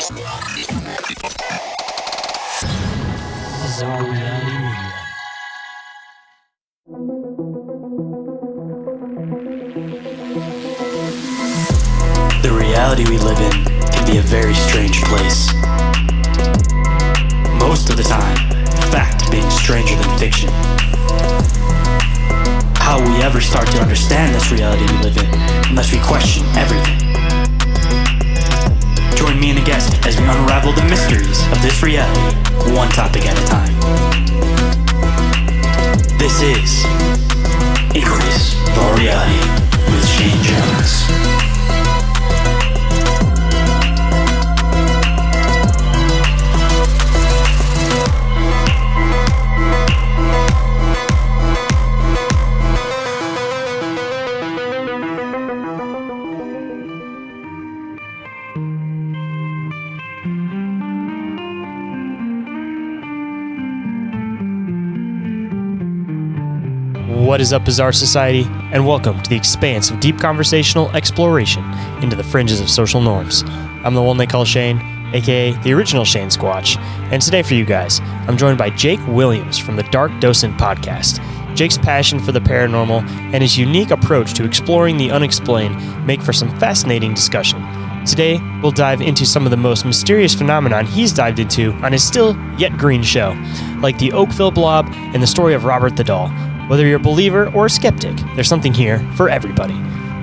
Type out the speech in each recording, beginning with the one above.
Bizarre Reality Media. The reality we live in can be a very strange place. Most of the time, fact being stranger than fiction. How will we ever start to understand this reality we live in unless we question everything? Join me and a guest as we unravel the mysteries of this reality, one topic at a time. This is Inquiries of Our Reality with Shayn Orin. What is up, Bizarre Society, and welcome to the expanse of deep conversational exploration into the fringes of social norms. I'm the one they call Shane, aka the original Shane Squatch, and today for you guys, I'm joined by Jake Williams from the Docent podcast. Jake's passion for the paranormal and his unique approach to exploring the unexplained make for some fascinating discussion. Today, we'll dive into some of the most mysterious phenomenon he's dived into on his still yet green show, like the Oakville Blob and the story of Robert the Doll. Whether you're a believer or a skeptic, there's something here for everybody.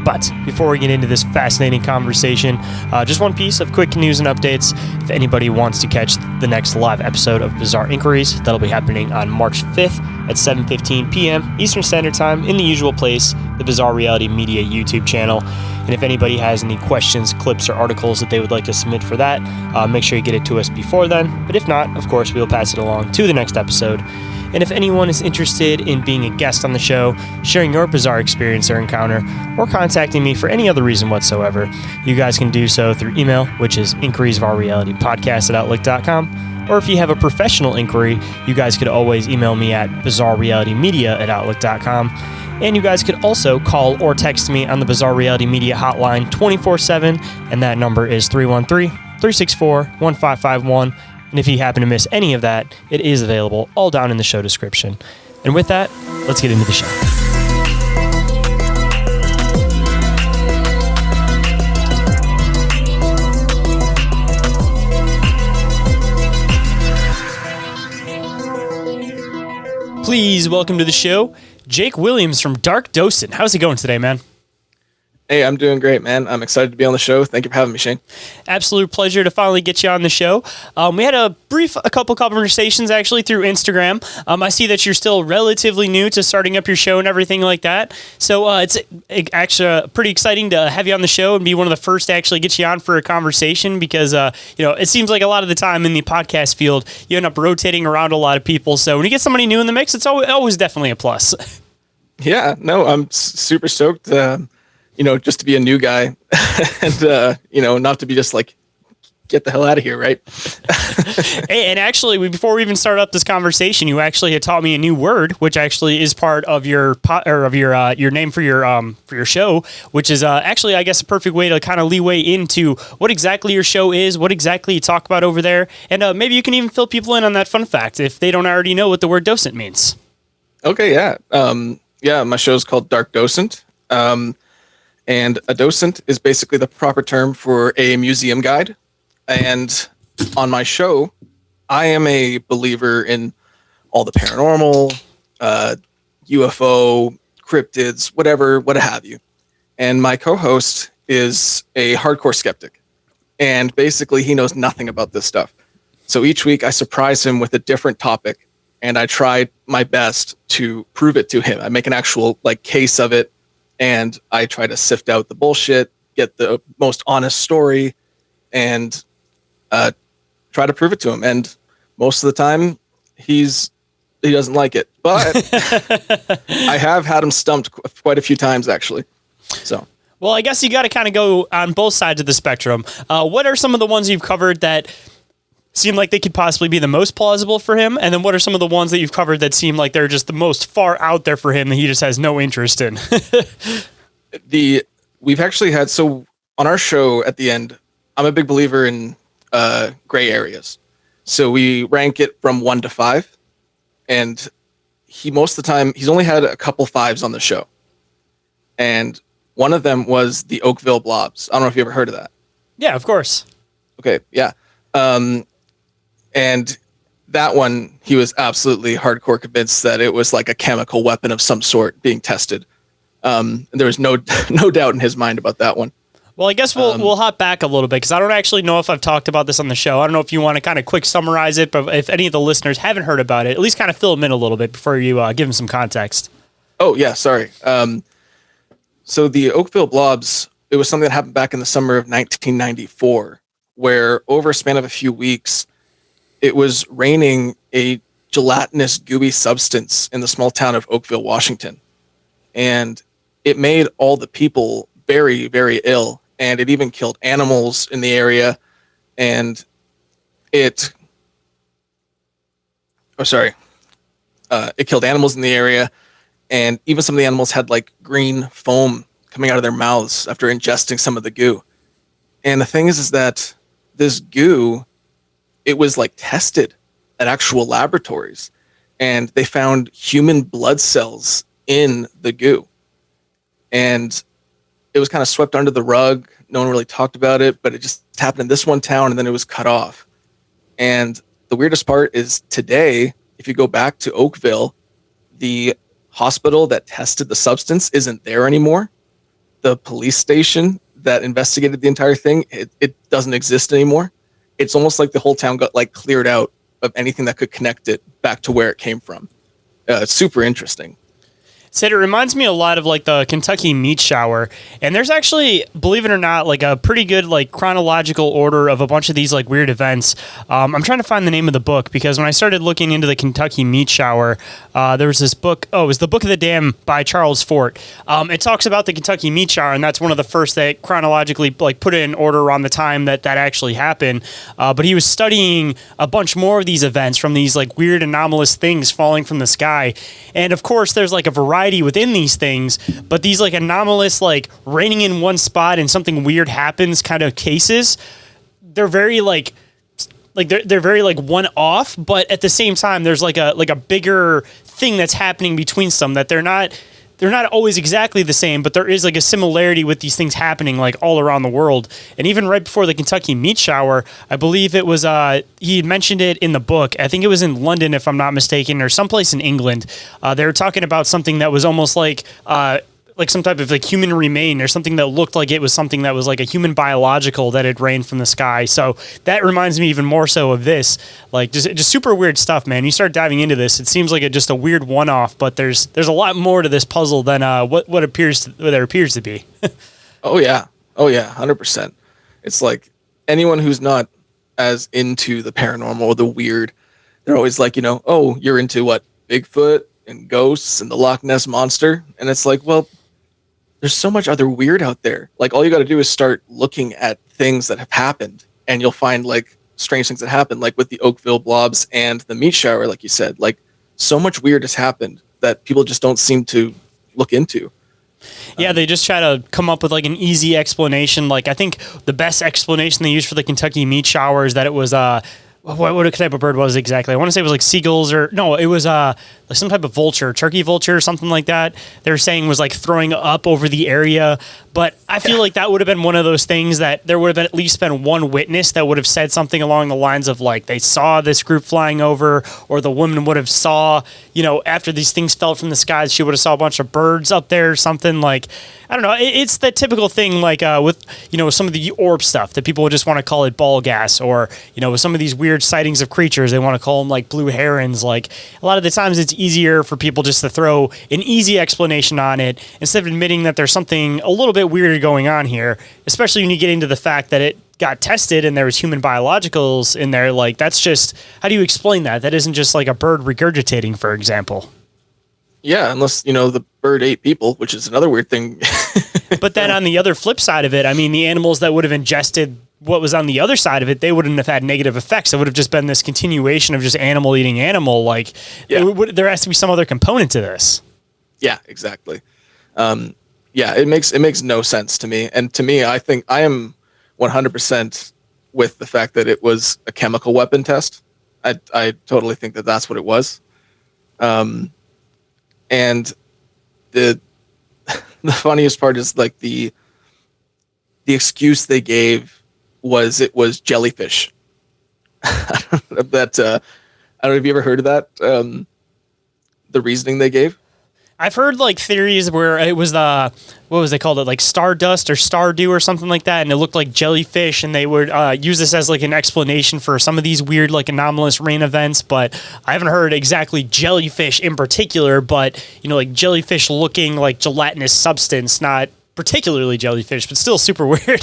But before we get into this fascinating conversation, just one piece of quick news and updates. If anybody wants to catch the next live episode of Bizarre Inquiries, that'll be happening on March 5th at 7:15 p.m. Eastern Standard Time in the usual place, the Bizarre Reality Media YouTube channel. And if anybody has any questions, clips, or articles that they would like to submit for that, make sure you get it to us before then. But if not, of course, we'll pass it along to the next episode. And if anyone is interested in being a guest on the show, sharing your bizarre experience or encounter, or contacting me for any other reason whatsoever, you guys can do so through email, which is inquiriesofourrealitypodcast@outlook.com. Or if you have a professional inquiry, you guys could always email me at bizarrerealitymedia@outlook.com. And you guys could also call or text me on the Bizarre Reality Media hotline 24/7, and that number is 313-364-1551. And if you happen to miss any of that, it is available all down in the show description. And with that, let's get into the show. Please welcome to the show, Jake Williams from Docent. How's it going today, man? Hey, I'm doing great, man. I'm excited to be on the show. Thank you for having me, Shane. Absolute pleasure to finally get you on the show. We had a couple conversations actually through Instagram. I see that you're still relatively new to starting up your show and everything like that. So it's actually pretty exciting to have you on the show and be one of the first to actually get you on for a conversation because, it seems like a lot of the time in the podcast field, you end up rotating around a lot of people. So when you get somebody new in the mix, it's always definitely a plus. Yeah, no, I'm super stoked. Just to be a new guy and, not to be just like, get the hell out of here, right? Hey, and actually, before we even start up this conversation, you actually had taught me a new word, which actually is part of your your name for your show, which is actually, I guess, a perfect way to kind of leeway into what exactly your show is, what exactly you talk about over there, and maybe you can even fill people in on that fun fact if they don't already know what the word docent means. Okay, yeah. My show's called Docent. And a docent is basically the proper term for a museum guide. And on my show, I am a believer in all the paranormal, UFO, cryptids, whatever, what have you. And my co-host is a hardcore skeptic. And basically, he knows nothing about this stuff. So each week, I surprise him with a different topic. And I try my best to prove it to him. I make an actual case of it. And I try to sift out the bullshit, get the most honest story, and try to prove it to him. And most of the time, he doesn't like it. But I have had him stumped quite a few times, actually. So. Well, I guess you got to kind of go on both sides of the spectrum. What are some of the ones you've covered that seem like they could possibly be the most plausible for him? And then what are some of the ones that you've covered that seem like they're just the most far out there for him that he just has no interest in? We've actually had, so on our show at the end, I'm a big believer in gray areas. So we rank it from 1 to 5, and most of the time he's only had a couple 5s on the show, and one of them was the Oakville Blobs. I don't know if you ever heard of that. Yeah, of course. Okay, yeah. And that one, he was absolutely hardcore convinced that it was like a chemical weapon of some sort being tested. And there was no doubt in his mind about that one. Well, I guess we'll hop back a little bit because I don't actually know if I've talked about this on the show. I don't know if you want to kind of quick summarize it, but if any of the listeners haven't heard about it, at least kind of fill them in a little bit before you give them some context. Oh, yeah, sorry. So the Oakville Blobs, it was something that happened back in the summer of 1994, where over a span of a few weeks, it was raining a gelatinous, gooey substance in the small town of Oakville, Washington. And it made all the people very, very ill. And it even killed animals in the area. And it killed animals in the area. And even some of the animals had like green foam coming out of their mouths after ingesting some of the goo. And the thing is that this goo, it was like tested at actual laboratories, and they found human blood cells in the goo. And it was kind of swept under the rug. No one really talked about it, but it just happened in this one town, and then it was cut off. And the weirdest part is today, if you go back to Oakville, the hospital that tested the substance isn't there anymore. The police station that investigated the entire thing, it doesn't exist anymore. It's almost like the whole town got like cleared out of anything that could connect it back to where it came from. It's super interesting. Sid, it reminds me a lot of like the Kentucky meat shower, and there's actually, believe it or not, like a pretty good like chronological order of a bunch of these like weird events. I'm trying to find the name of the book because when I started looking into the Kentucky meat shower, there was this book. Oh, it was The Book of the Dam by Charles Fort. It talks about the Kentucky meat shower, and that's one of the first that chronologically like put it in order around the time that actually happened. But he was studying a bunch more of these events from these like weird anomalous things falling from the sky, and of course there's like a variety within these things, but these like anomalous, like raining in one spot and something weird happens kind of cases, they're very like they're very like one off, but at the same time there's like a bigger thing that's happening between some that they're not always exactly the same, but there is like a similarity with these things happening like all around the world. And even right before the Kentucky meat shower, I believe it was, he had mentioned it in the book. I think it was in London, if I'm not mistaken, or someplace in England. They were talking about something that was almost like some type of like human remain or something that looked like it was something that was like a human biological that had rained from the sky. So that reminds me even more so of this, like just super weird stuff, man. You start diving into this, it seems like just a weird one-off, but there's a lot more to this puzzle than what there appears to be. Oh yeah, 100%. It's like anyone who's not as into the paranormal or the weird, they're always like, oh, you're into what, Bigfoot and ghosts and the Loch Ness monster, and it's like, well, there's so much other weird out there. Like, all you got to do is start looking at things that have happened, and you'll find like strange things that happen, like with the Oakville Blobs and the meat shower, like you said. Like, so much weird has happened that people just don't seem to look into. Yeah, they just try to come up with like an easy explanation. Like, I think the best explanation they used for the Kentucky meat shower is that it was what type of bird was it exactly? I want to say it was like seagulls, or no, it was like some type of vulture, turkey vulture or something like that. They're saying was like throwing up over the area. But I feel like that would have been one of those things that there would have been at least been one witness that would have said something along the lines of like they saw this group flying over, or the woman would have saw, after these things fell from the skies, she would have saw a bunch of birds up there or something. Like, I don't know. It's the typical thing like with, some of the orb stuff that people would just want to call it ball gas, or, with some of these weird sightings of creatures, they want to call them like blue herons. Like, a lot of the times it's easier for people just to throw an easy explanation on it instead of admitting that there's something a little bit weirder going on here, especially when you get into the fact that it got tested and there was human biologicals in there. Like, that's just, how do you explain that? That isn't just like a bird regurgitating, for example. Yeah, unless, the bird ate people, which is another weird thing. But then on the other flip side of it, I mean, the animals that would have ingested what was on the other side of it, they wouldn't have had negative effects. It would have just been this continuation of just animal eating animal. Like, there has to be some other component to this. Yeah, exactly. It makes no sense to me. And to me, I think I am 100% with the fact that it was a chemical weapon test. I totally think that that's what it was. And the the funniest part is like the excuse they gave was it was jellyfish. That I don't know if you ever heard of that. The reasoning they gave. I've heard like theories where it was what was they called it, like stardust or stardew or something like that, and it looked like jellyfish, and they would use this as like an explanation for some of these weird like anomalous rain events. But I haven't heard exactly jellyfish in particular, but like jellyfish looking like gelatinous substance, not particularly jellyfish, but still super weird.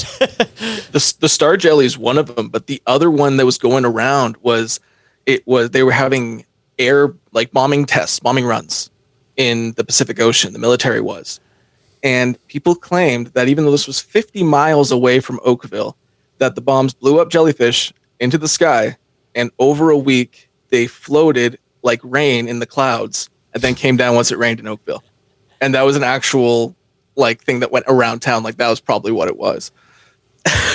The star jelly is one of them, but the other one that was going around was they were having air like bombing runs in the Pacific Ocean. The military was. And people claimed that even though this was 50 miles away from Oakville, that the bombs blew up jellyfish into the sky, and over a week they floated like rain in the clouds and then came down once it rained in Oakville. And that was an actual like thing that went around town. Like that was probably what it was.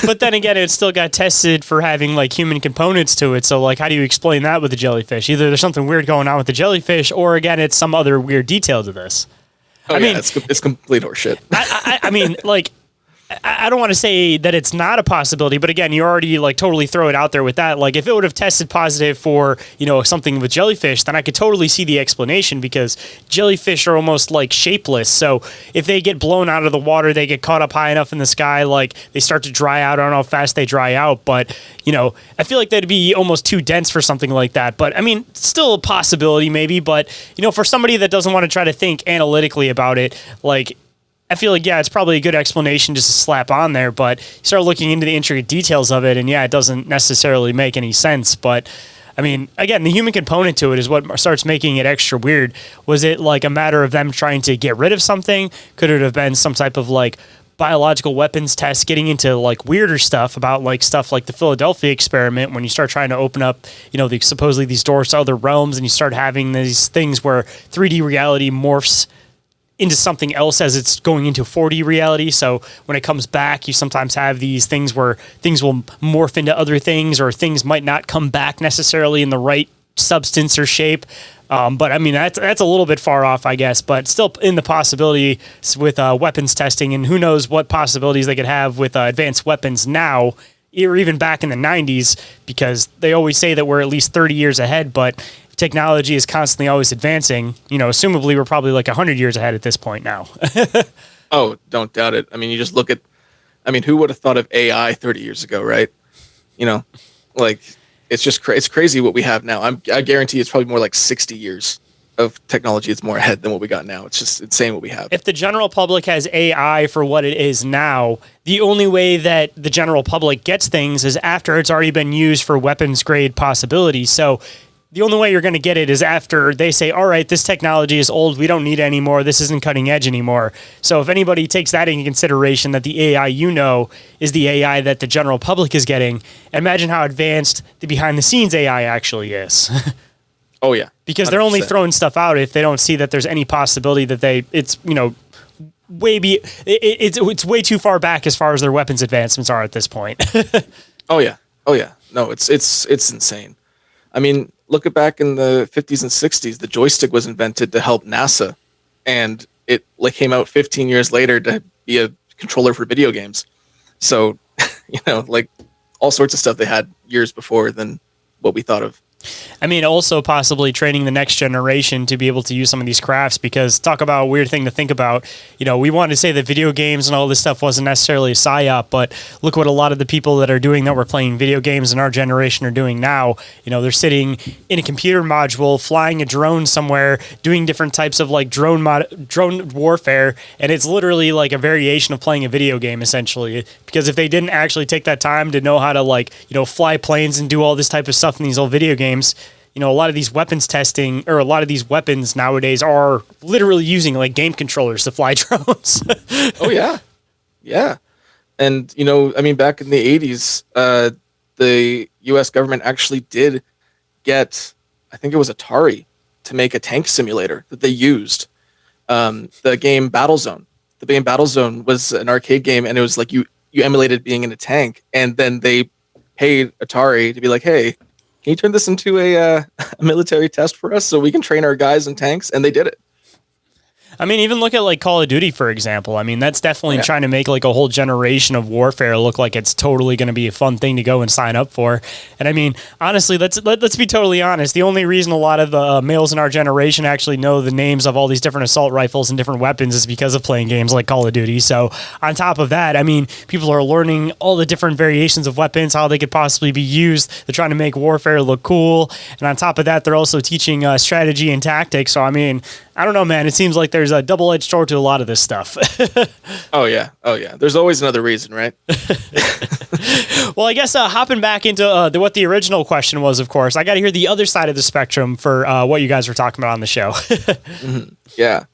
But then again, it still got tested for having like human components to it. So like, how do you explain that with the jellyfish? Either there's something weird going on with the jellyfish, or again, it's some other weird detail to this. I mean, it's complete horseshit. I mean, like, I don't want to say that it's not a possibility, but again, you already like totally throw it out there with that. Like if it would have tested positive for, something with jellyfish, then I could totally see the explanation, because jellyfish are almost like shapeless. So if they get blown out of the water, they get caught up high enough in the sky, like they start to dry out. I don't know how fast they dry out, but I feel like that'd be almost too dense for something like that. But I mean, still a possibility maybe, but for somebody that doesn't want to try to think analytically about it, like, I feel like, it's probably a good explanation just to slap on there, but you start looking into the intricate details of it, and it doesn't necessarily make any sense. But I mean, again, the human component to it is what starts making it extra weird. Was it like a matter of them trying to get rid of something? Could it have been some type of like biological weapons test, getting into like weirder stuff about like stuff like the Philadelphia experiment, when you start trying to open up, supposedly these doors to other realms, and you start having these things where 3D reality morphs into something else as it's going into 4D reality. So when it comes back, you sometimes have these things where things will morph into other things, or things might not come back necessarily in the right substance or shape. But I mean, that's a little bit far off, I guess, but still in the possibility with weapons testing, and who knows what possibilities they could have with advanced weapons now, or even back in the 90s, because they always say that we're at least 30 years ahead, but technology is constantly always advancing. Assumably we're probably like 100 years ahead at this point now. Oh, don't doubt it. I mean, you just look at, who would have thought of AI 30 years ago, right? Like it's just it's crazy what we have now. I guarantee it's probably more like 60 years of technology. It's more ahead than what we got now. It's just insane what we have. If the general public has AI for what it is now, the only way that the general public gets things is after it's already been used for weapons grade possibilities. So the only way you're going to get it is after they say, all right, this technology is old, we don't need it anymore, this isn't cutting edge anymore. So if anybody takes that into consideration, that the AI is the AI that the general public is getting, imagine how advanced the behind-the-scenes AI actually is. Oh, yeah. Because they're only throwing stuff out if they don't see that there's any possibility that it's way too far back as far as their weapons advancements are at this point. Oh, yeah. No, it's insane. I mean, look at back in the 50s and 60s, the joystick was invented to help NASA, and it came out 15 years later to be a controller for video games. So, all sorts of stuff they had years before than what we thought of. I mean, also possibly training the next generation to be able to use some of these crafts, because talk about a weird thing to think about. We wanted to say that video games and all this stuff wasn't necessarily a psyop, but look what a lot of the people that are doing that were playing video games in our generation are doing now. They're sitting in a computer module, flying a drone somewhere, doing different types of like drone warfare, and it's literally like a variation of playing a video game essentially. Because if they didn't actually take that time to know how to fly planes and do all this type of stuff in these old video games, a lot of these weapons testing, or a lot of these weapons nowadays are literally using like game controllers to fly drones. Oh, yeah. Yeah. And, back in the 80s, the U.S. government actually did get, I think it was Atari, to make a tank simulator that they used. The game Battlezone. The game Battlezone was an arcade game, and it was like you emulated being in a tank, and then they paid Atari to be like, hey, can you turn this into a military test for us so we can train our guys in tanks? And they did it. I mean, even look at like Call of Duty, for example. I mean, that's definitely trying to make like a whole generation of warfare look like it's totally going to be a fun thing to go and sign up for. And I mean, honestly, let's be totally honest. The only reason a lot of the males in our generation actually know the names of all these different assault rifles and different weapons is because of playing games like Call of Duty. So on top of that, I mean, people are learning all the different variations of weapons, how they could possibly be used. They're trying to make warfare look cool. And on top of that, they're also teaching strategy and tactics. So, I mean, I don't know, man. It seems like there's a double-edged sword to a lot of this stuff. Oh yeah. There's always another reason, right? Well, I guess hopping back into what the original question was, of course, I got to hear the other side of the spectrum for what you guys were talking about on the show. Yeah.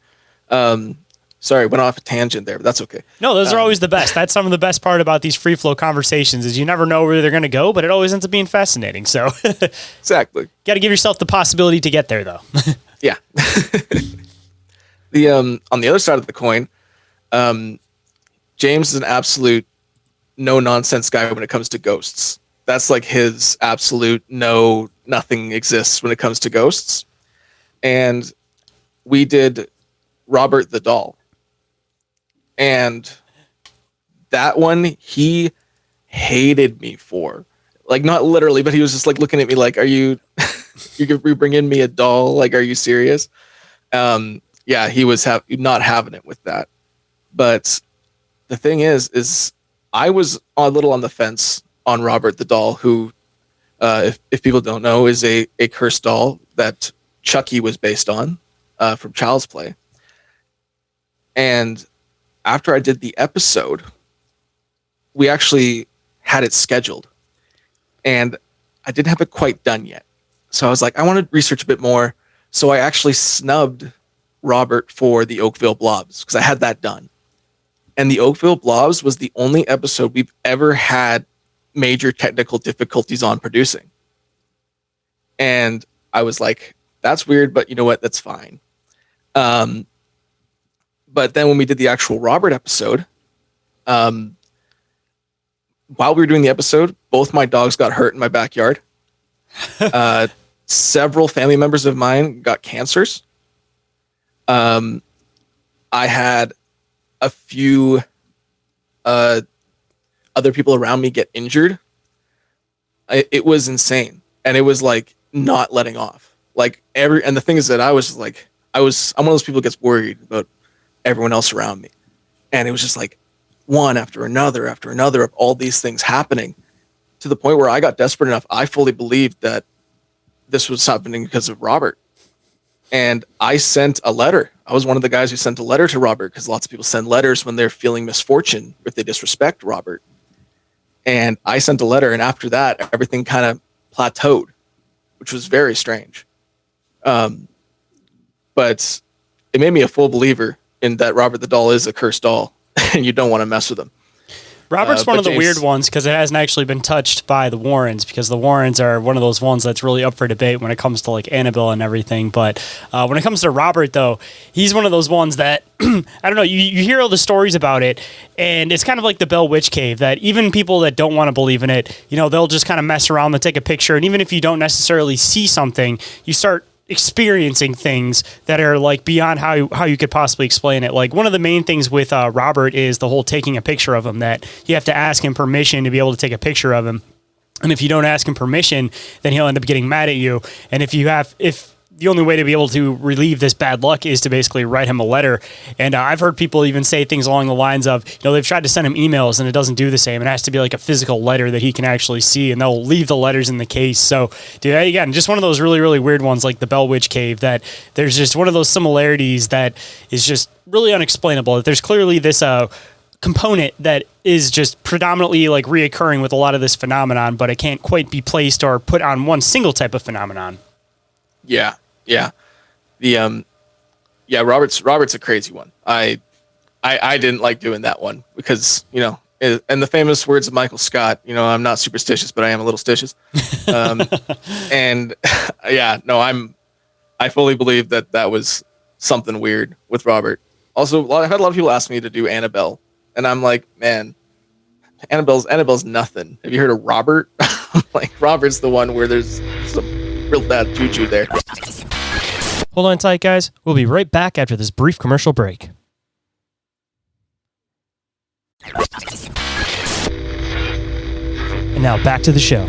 Sorry, went off a tangent there, but that's okay. No, those are always the best. That's some of the best part about these free-flow conversations is you never know where they're going to go, but it always ends up being fascinating. So exactly. Got to give yourself the possibility to get there, though. Yeah. The on the other side of the coin, James is an absolute no nonsense guy when it comes to ghosts. That's like his absolute nothing exists when it comes to ghosts. And we did Robert the Doll. And that one he hated me for. Like, not literally, but he was just like looking at me like, are you you're bringing me a doll? Like, are you serious? Yeah, he was not having it with that. But the thing is I was a little on the fence on Robert the Doll, who, if people don't know, is a cursed doll that Chucky was based on from Child's Play. And after I did the episode, we actually had it scheduled. And I didn't have it quite done yet. So I was like, I want to research a bit more. So I actually snubbed Robert for the Oakville Blobs because I had that done. And the Oakville Blobs was the only episode we've ever had major technical difficulties on producing. And I was like, that's weird, but you know what? That's fine. But then when we did the actual Robert episode, while we were doing the episode, both my dogs got hurt in my backyard. Several family members of mine got cancers. I had a few other people around me get injured. It was insane, and it was like not letting off. Like and the thing is that I'm one of those people who gets worried about everyone else around me, and it was just like one after another of all these things happening, to the point where I got desperate enough. I fully believed that this was happening because of Robert. And I sent a letter. I was one of the guys who sent a letter to Robert, because lots of people send letters when they're feeling misfortune, if they disrespect Robert. And I sent a letter, and after that, everything kind of plateaued, which was very strange. But it made me a full believer in that Robert the Doll is a cursed doll, and you don't want to mess with him. Robert's one of the weird ones because it hasn't actually been touched by the Warrens, because the Warrens are one of those ones that's really up for debate when it comes to like Annabelle and everything. But when it comes to Robert, though, he's one of those ones that, I don't know, you hear all the stories about it, and it's kind of like the Bell Witch Cave, that even people that don't want to believe in it, you know, they'll just kind of mess around, they'll take a picture, and even if you don't necessarily see something, you start experiencing things that are like beyond how you could possibly explain it. Like one of the main things with Robert is the whole taking a picture of him, that you have to ask him permission to be able to take a picture of him. And if you don't ask him permission, then he'll end up getting mad at you. And if the only way to be able to relieve this bad luck is to basically write him a letter. And I've heard people even say things along the lines of, you know, they've tried to send him emails and it doesn't do the same. It has to be like a physical letter that he can actually see, and they'll leave the letters in the case. So, dude, again, just one of those really, really weird ones like the Bell Witch Cave, that there's just one of those similarities that is just really unexplainable. That there's clearly this component that is just predominantly like reoccurring with a lot of this phenomenon, but it can't quite be placed or put on one single type of phenomenon. Yeah. Robert's a crazy one. I didn't like doing that one because, you know, and the famous words of Michael Scott, you know, I'm not superstitious, but I am a little stitious. And yeah, no, I fully believe that was something weird with Robert. Also, I've had a lot of people ask me to do Annabelle, and I'm like, man, Annabelle's nothing. Have you heard of Robert? Like Robert's the one where there's some real bad juju there. Hold on tight, guys. We'll be right back after this brief commercial break. And now back to the show.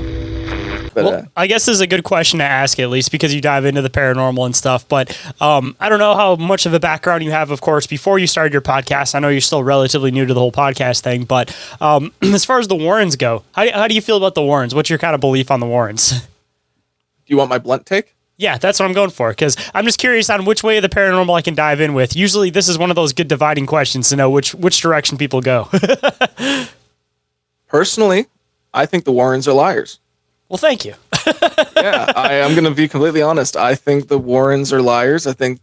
But, well, I guess this is a good question to ask, at least because you dive into the paranormal and stuff. But I don't know how much of a background you have, of course, before you started your podcast. I know you're still relatively new to the whole podcast thing. But as far as the Warrens go, how do you feel about the Warrens? What's your kind of belief on the Warrens? do you want my blunt take? Yeah, that's what I'm going for, because I'm just curious on which way of the paranormal I can dive in with. Usually this is one of those good dividing questions to know which direction people go. Personally, I think the Warrens are liars. Well, thank you. Yeah, I'm going to be completely honest. I think the Warrens are liars. I think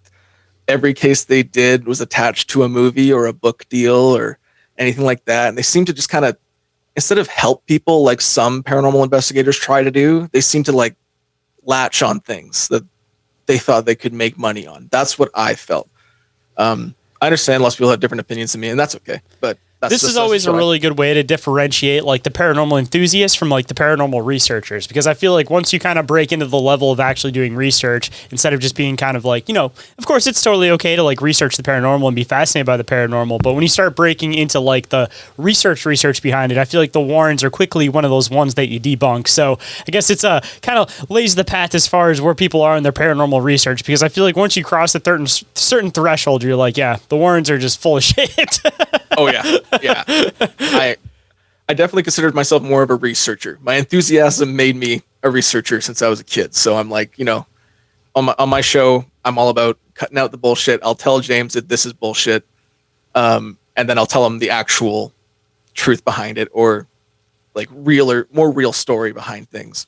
every case they did was attached to a movie or a book deal or anything like that. And they seem to just kind of, instead of help people like some paranormal investigators try to do, they seem to like latch on things that they thought they could make money on. That's what I felt. I understand lots of people have different opinions than me, and that's okay. But this is always a really good way to differentiate like the paranormal enthusiasts from like the paranormal researchers, because I feel like once you kind of break into the level of actually doing research, instead of just being kind of like, of course it's totally okay to like research the paranormal and be fascinated by the paranormal, but when you start breaking into like the research behind it, I feel like the Warrens are quickly one of those ones that you debunk. So I guess it's kind of lays the path as far as where people are in their paranormal research, because I feel like once you cross a certain threshold, you're like, yeah, the Warrens are just full of shit. Oh yeah. Yeah. I definitely considered myself more of a researcher. My enthusiasm made me a researcher since I was a kid. So I'm like, on my show, I'm all about cutting out the bullshit. I'll tell James that this is bullshit. And then I'll tell him the actual truth behind it, or like more real story behind things.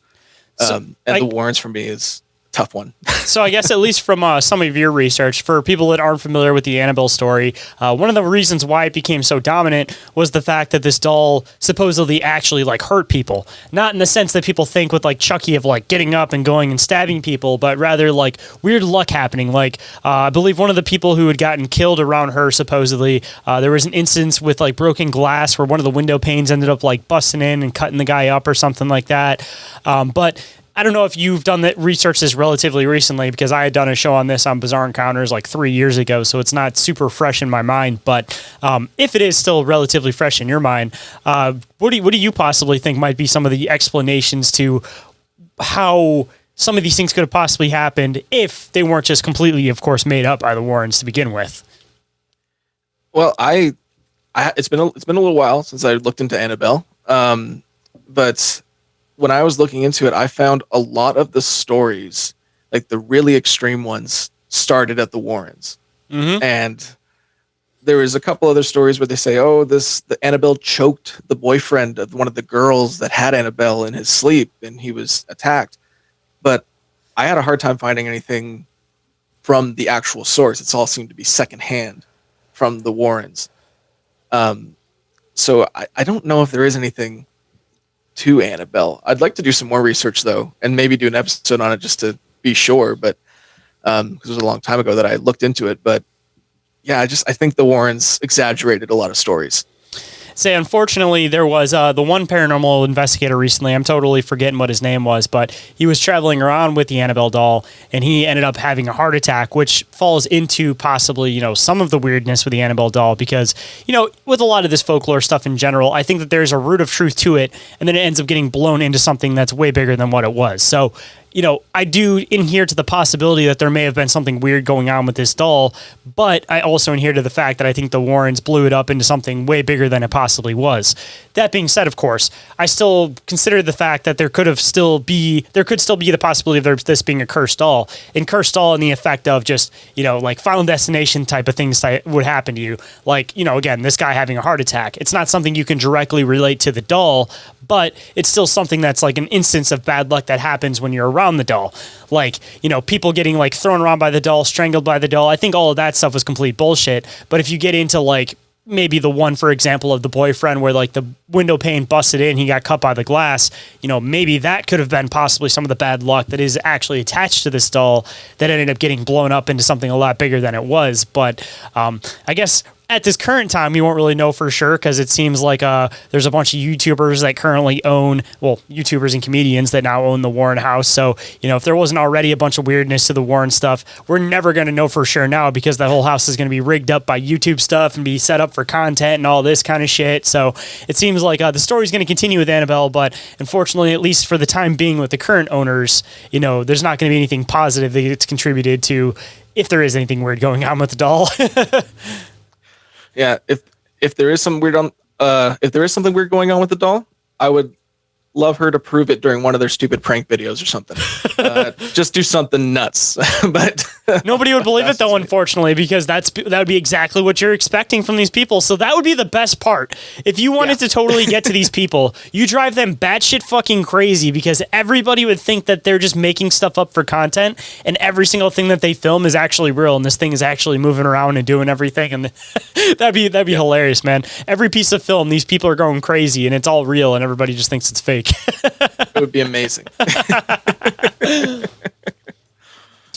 The Warrens for me is a tough one. So I guess at least from some of your research, for people that aren't familiar with the Annabelle story, one of the reasons why it became so dominant was the fact that this doll supposedly actually like hurt people. Not in the sense that people think with like Chucky of like getting up and going and stabbing people, but rather like weird luck happening. Like I believe one of the people who had gotten killed around her, supposedly, there was an instance with like broken glass where one of the window panes ended up like busting in and cutting the guy up or something like that. But I don't know if you've done that research this relatively recently, because I had done a show on this on Bizarre Encounters like 3 years ago, so it's not super fresh in my mind. But if it is still relatively fresh in your mind, what do you possibly think might be some of the explanations to how some of these things could have possibly happened if they weren't just completely, of course, made up by the Warrens to begin with? Well, it's been a little while since I looked into Annabelle, but when I was looking into it, I found a lot of the stories, like the really extreme ones, started at the Warrens. Mm-hmm. And there was a couple other stories where they say, the Annabelle choked the boyfriend of one of the girls that had Annabelle in his sleep, and he was attacked. But I had a hard time finding anything from the actual source. It's all seemed to be secondhand from the Warrens. So I don't know if there is anything to Annabelle. I'd like to do some more research though, and maybe do an episode on it just to be sure. But because it was a long time ago that I looked into it. But yeah, I think the Warrens exaggerated a lot of stories. Say, unfortunately, there was the one paranormal investigator recently, I'm totally forgetting what his name was, but he was traveling around with the Annabelle doll, and he ended up having a heart attack, which falls into possibly, some of the weirdness with the Annabelle doll, because, with a lot of this folklore stuff in general, I think that there's a root of truth to it, and then it ends up getting blown into something that's way bigger than what it was. So, I do adhere to the possibility that there may have been something weird going on with this doll, but I also adhere to the fact that I think the Warrens blew it up into something way bigger than it possibly was. That being said, of course, I still consider the fact that there could still be the possibility of this being a cursed doll, and cursed doll in the effect of just, like Final Destination type of things that would happen to you. Like, again, this guy having a heart attack. It's not something you can directly relate to the doll, but it's still something that's like an instance of bad luck that happens when you're around the doll. Like, people getting like thrown around by the doll, strangled by the doll. I think all of that stuff was complete bullshit. But if you get into like maybe the one, for example, of the boyfriend where like the window pane busted in, he got cut by the glass, maybe that could have been possibly some of the bad luck that is actually attached to this doll that ended up getting blown up into something a lot bigger than it was. But I guess at this current time, you won't really know for sure, because it seems like there's a bunch of YouTubers that currently own, YouTubers and comedians that now own the Warren house. So, if there wasn't already a bunch of weirdness to the Warren stuff, we're never going to know for sure now, because that whole house is going to be rigged up by YouTube stuff and be set up for content and all this kind of shit. So it seems like the story's going to continue with Annabelle, but unfortunately, at least for the time being with the current owners, there's not going to be anything positive that gets contributed to, if there is anything weird going on with the doll. Yeah, if there is some if there is something weird going on with the doll, I would love her to prove it during one of their stupid prank videos or something. Just do something nuts. But nobody would believe it though, unfortunately, because that would be exactly what you're expecting from these people. So that would be the best part. If you wanted to totally get to these people, you drive them batshit fucking crazy, because everybody would think that they're just making stuff up for content, and every single thing that they film is actually real, and this thing is actually moving around and doing everything. And that'd be hilarious, man. Every piece of film, these people are going crazy, and it's all real, and everybody just thinks it's fake. It would be amazing.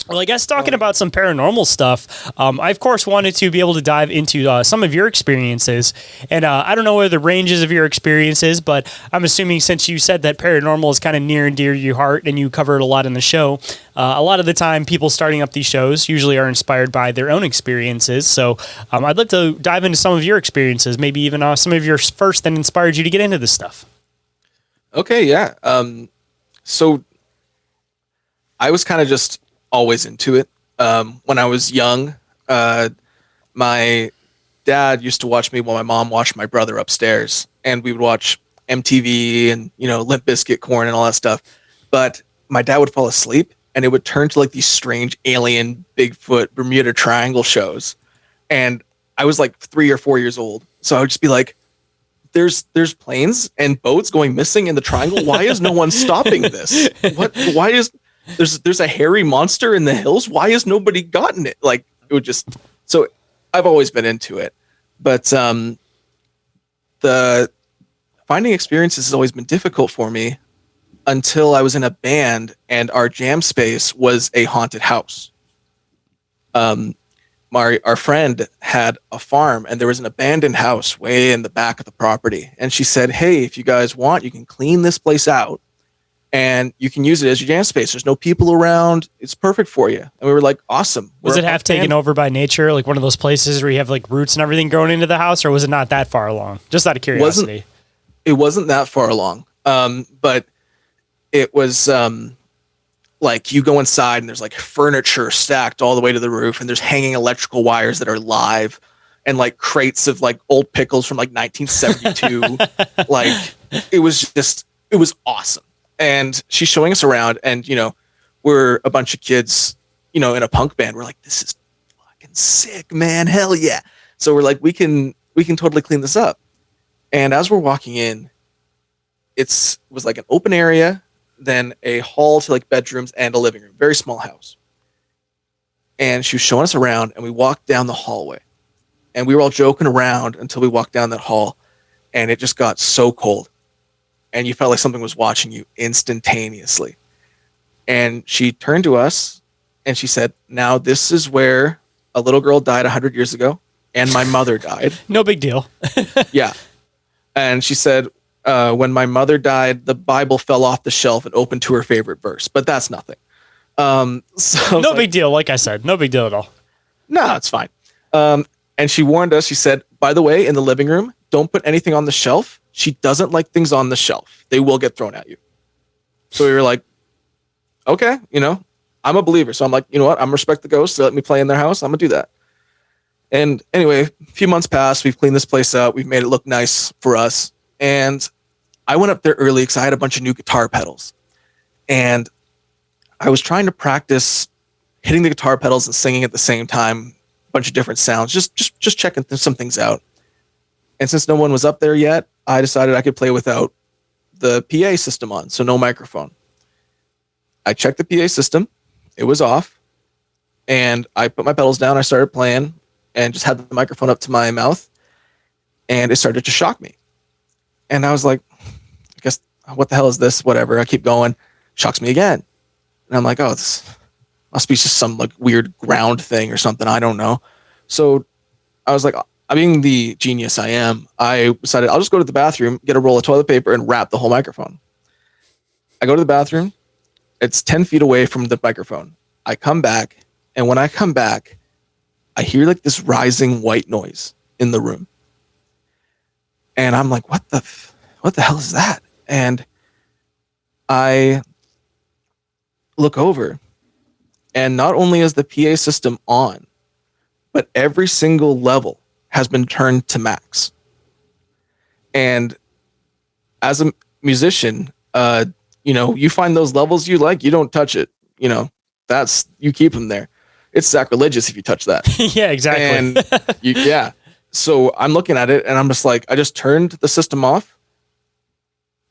Well, I guess talking about some paranormal stuff, I, of course, wanted to be able to dive into some of your experiences. And I don't know where the ranges of your experiences, but I'm assuming, since you said that paranormal is kind of near and dear to your heart and you cover it a lot in the show, a lot of the time people starting up these shows usually are inspired by their own experiences. So I'd like to dive into some of your experiences, maybe even some of your first that inspired you to get into this stuff. Okay, yeah. So I was kind of just always into it. When I was young, my dad used to watch me while my mom watched my brother upstairs, and we would watch MTV and, Limp Bizkit, Korn, and all that stuff. But my dad would fall asleep, and it would turn to like these strange alien, Bigfoot, Bermuda Triangle shows. And I was like 3 or 4 years old, so I would just be like, there's planes and boats going missing in the triangle. Why is no one stopping this? Why is there's a hairy monster in the hills? Why has nobody gotten it? Like, it would just, so I've always been into it. But the finding experiences has always been difficult for me until I was in a band and our jam space was a haunted house. Our friend had a farm, and there was an abandoned house way in the back of the property. And she said, hey, if you guys want, you can clean this place out and you can use it as your jam space. There's no people around. It's perfect for you. And we were like, awesome. Was it half taken over by nature? Like one of those places where you have like roots and everything growing into the house, or was it not that far along? Just out of curiosity. It wasn't that far along. But it was, like you go inside and there's like furniture stacked all the way to the roof, and there's hanging electrical wires that are live, and like crates of like old pickles from like 1972. Like it was awesome. And she's showing us around, and we're a bunch of kids, in a punk band. We're like, this is fucking sick, man. Hell yeah. So we're like, we can totally clean this up. And as we're walking in, it was like an open area, then a hall to like bedrooms and a living room. Very small house. And she was showing us around, and we walked down the hallway. And we were all joking around until we walked down that hall, and it just got so cold. And you felt like something was watching you instantaneously. And she turned to us and she said, now this is where a little girl died 100 years ago, and my mother died. No big deal. Yeah. And she said, when my mother died, the Bible fell off the shelf and opened to her favorite verse, but that's nothing. So no big deal. Like I said, no big deal at all. No, it's fine. And she warned us. She said, by the way, in the living room, don't put anything on the shelf. She doesn't like things on the shelf. They will get thrown at you. So we were like, okay, I'm a believer. So I'm like, you know what? I'm respect the ghosts. They let me play in their house. I'm gonna do that. And anyway, a few months passed. We've cleaned this place out. We've made it look nice for us. And I went up there early because I had a bunch of new guitar pedals, and I was trying to practice hitting the guitar pedals and singing at the same time, a bunch of different sounds, just checking some things out. And since no one was up there yet, I decided I could play without the PA system on, so no microphone. I checked the PA system. It was off. And I put my pedals down. I started playing and just had the microphone up to my mouth. And it started to shock me. And I was like, I guess, what the hell is this? Whatever. I keep going. Shocks me again. And I'm like, oh, this must be just some like weird ground thing or something. I don't know. So I was like, being the genius I am, I decided I'll just go to the bathroom, get a roll of toilet paper, and wrap the whole microphone. I go to the bathroom. It's 10 feet away from the microphone. I come back, and when I come back, I hear like this rising white noise in the room. And I'm like, what the hell is that? And I look over, and not only is the PA system on, but every single level has been turned to max. And as a musician, you find those levels you like, you don't touch it. You keep them there. It's sacrilegious if you touch that. Yeah, exactly. And so I'm looking at it and I'm just like, I just turned the system off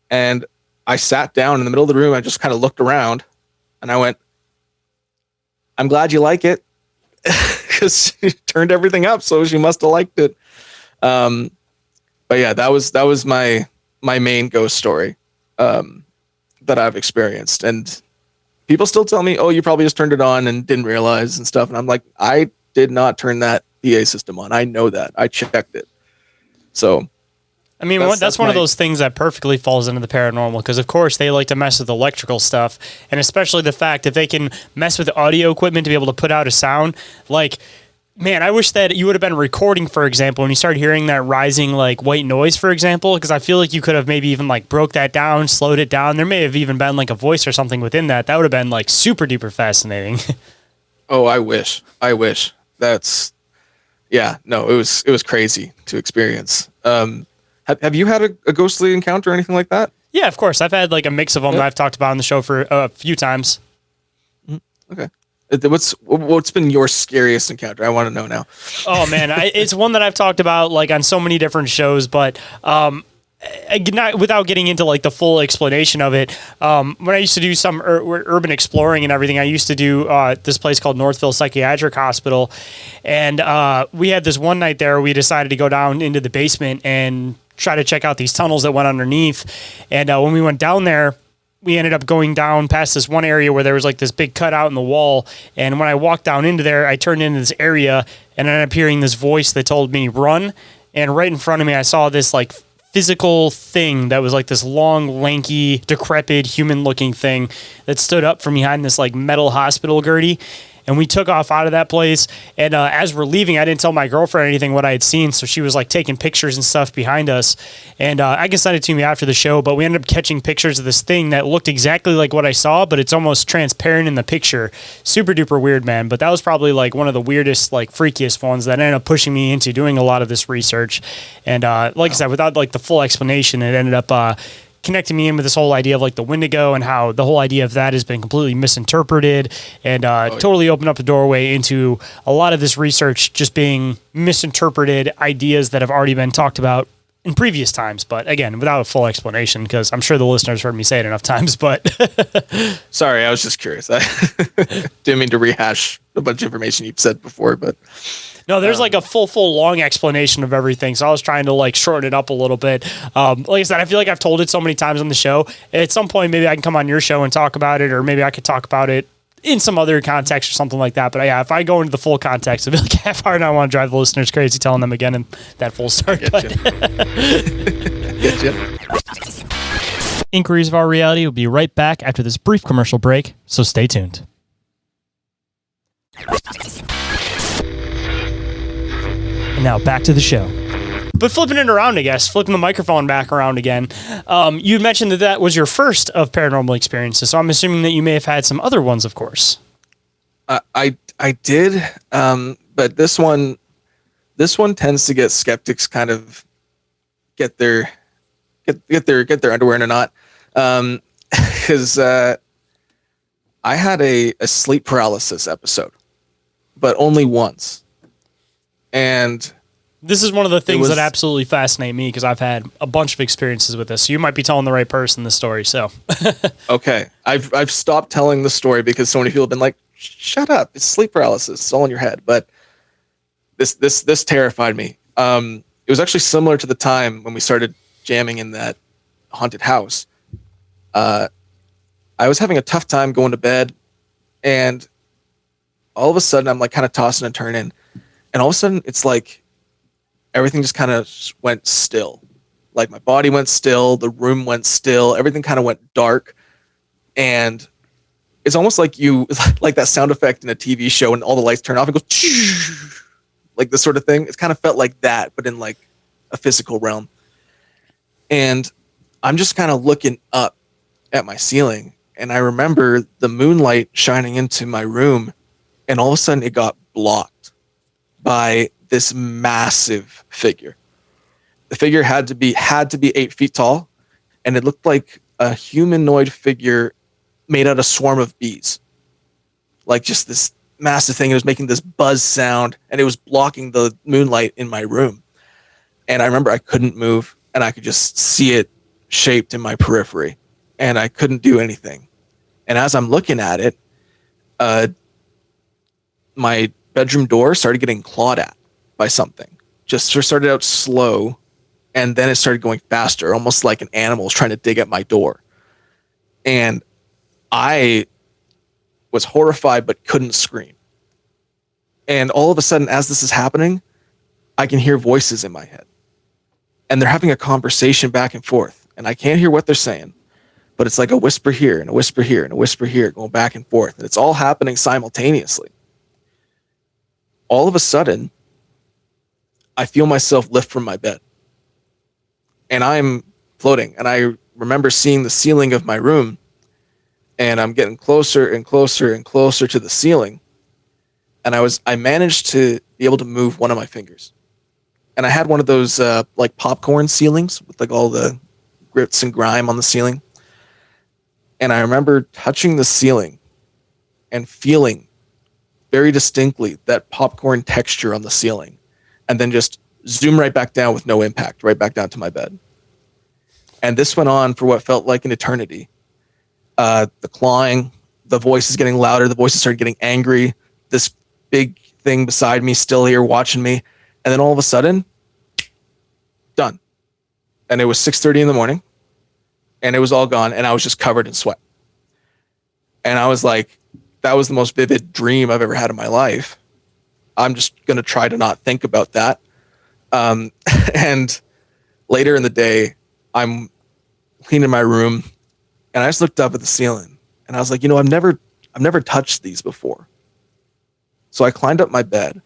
and I sat down in the middle of the room. I just kind of looked around and I went, I'm glad you like it. Because she turned everything up, so she must have liked it. But yeah, that was my main ghost story that I've experienced, and people still tell me, "Oh, you probably just turned it on and didn't realize and stuff." And I'm like, I did not turn that PA system on. I know that. I checked it. So, I mean, that's one of those things that perfectly falls into the paranormal because, of course, they like to mess with electrical stuff, and especially the fact that they can mess with audio equipment to be able to put out a sound. Like, man, I wish that you would have been recording, for example, when you started hearing that rising, like, white noise, for example, because I feel like you could have maybe even, like, broke that down, slowed it down. There may have even been, like, a voice or something within that. That would have been, like, super duper fascinating. Oh, I wish. That's, yeah, no, it was crazy to experience. Have you had a ghostly encounter or anything like that? Yeah, of course. I've had like a mix of them that I've talked about on the show for a few times. Okay. What's been your scariest encounter? I want to know now. Oh man, it's one that I've talked about like on so many different shows, but not without getting into like the full explanation of it. When I used to do some urban exploring and everything, I used to do this place called Northville Psychiatric Hospital, and we had this one night there. We decided to go down into the basement and try to check out these tunnels that went underneath. And when we went down there, we ended up going down past this one area where there was like this big cutout in the wall. And when I walked down into there, I turned into this area and ended up hearing this voice that told me run. And right in front of me, I saw this like physical thing that was like this long, lanky, decrepit, human-looking thing that stood up from behind this like metal hospital gurney. And we took off out of that place. And as we're leaving, I didn't tell my girlfriend anything what I had seen. So she was like taking pictures and stuff behind us. And I can send it to me after the show. But we ended up catching pictures of this thing that looked exactly like what I saw, but it's almost transparent in the picture. Super duper weird, man. But that was probably like one of the weirdest, like freakiest ones that ended up pushing me into doing a lot of this research. And like I said, without like the full explanation, it ended up connecting me in with this whole idea of like the Wendigo and how the whole idea of that has been completely misinterpreted and totally opened up the doorway into a lot of this research just being misinterpreted ideas that have already been talked about in previous times. But again, without a full explanation, because I'm sure the listeners heard me say it enough times, but sorry, I was just curious. I didn't mean to rehash a bunch of information you've said before, but no, there's like a full long explanation of everything. So I was trying to like shorten it up a little bit. Like I said, I feel like I've told it so many times on the show. At some point, maybe I can come on your show and talk about it, or maybe I could talk about it in some other context or something like that. But yeah, if I go into the full context, it'll be like half hour and I want to drive the listeners crazy telling them again in that full start. Inquiries of Our Reality will be right back after this brief commercial break, so stay tuned. And now back to the show. But flipping it around, I guess, flipping the microphone back around again, you mentioned that was your first of paranormal experiences, so I'm assuming that you may have had some other ones, of course. I did, but this one tends to get skeptics kind of get their underwear in a knot, because I had a sleep paralysis episode, but only once. And this is one of the things that absolutely fascinate me because I've had a bunch of experiences with this. So you might be telling the right person the story. So okay, I've stopped telling the story because so many people have been like, "Shut up! It's sleep paralysis. It's all in your head." But this terrified me. It was actually similar to the time when we started jamming in that haunted house, I was having a tough time going to bed, and all of a sudden I'm like kind of tossing and turning, and all of a sudden it's like everything just kind of went still. Like my body went still, the room went still, everything kind of went dark, and it's almost like like that sound effect in a TV show and all the lights turn off and goes like this sort of thing. It's kind of felt like that, but in like a physical realm. And I'm just kind of looking up at my ceiling, and I remember the moonlight shining into my room, and all of a sudden it got blocked by this massive figure. The figure had to be 8 feet tall, and it looked like a humanoid figure made out of a swarm of bees. Like just this massive thing. It was making this buzz sound, and it was blocking the moonlight in my room. And I remember I couldn't move, and I could just see it shaped in my periphery, and I couldn't do anything. And as I'm looking at it, my bedroom door started getting clawed at by something. Just started out slow, and then it started going faster, almost like an animal was trying to dig at my door. And I was horrified but couldn't scream. And all of a sudden, as this is happening, I can hear voices in my head. And they're having a conversation back and forth. And I can't hear what they're saying, but it's like a whisper here and a whisper here and a whisper here going back and forth. And it's all happening simultaneously. All of a sudden, I feel myself lift from my bed. And I'm floating. And I remember seeing the ceiling of my room. And I'm getting closer and closer and closer to the ceiling. And I managed to be able to move one of my fingers. And I had one of those like popcorn ceilings with like all the grits and grime on the ceiling. And I remember touching the ceiling and feeling very distinctly that popcorn texture on the ceiling, and then just zoom right back down with no impact, right back down to my bed. And this went on for what felt like an eternity. The clawing, the voices getting louder, the voices started getting angry. This big thing beside me still here watching me. And then all of a sudden, done. And it was 6:30 in the morning, and it was all gone, and I was just covered in sweat. And I was like, that was the most vivid dream I've ever had in my life. I'm just going to try to not think about that. And later in the day, I'm cleaning my room, and I just looked up at the ceiling, and I was like, I've never touched these before. So I climbed up my bed,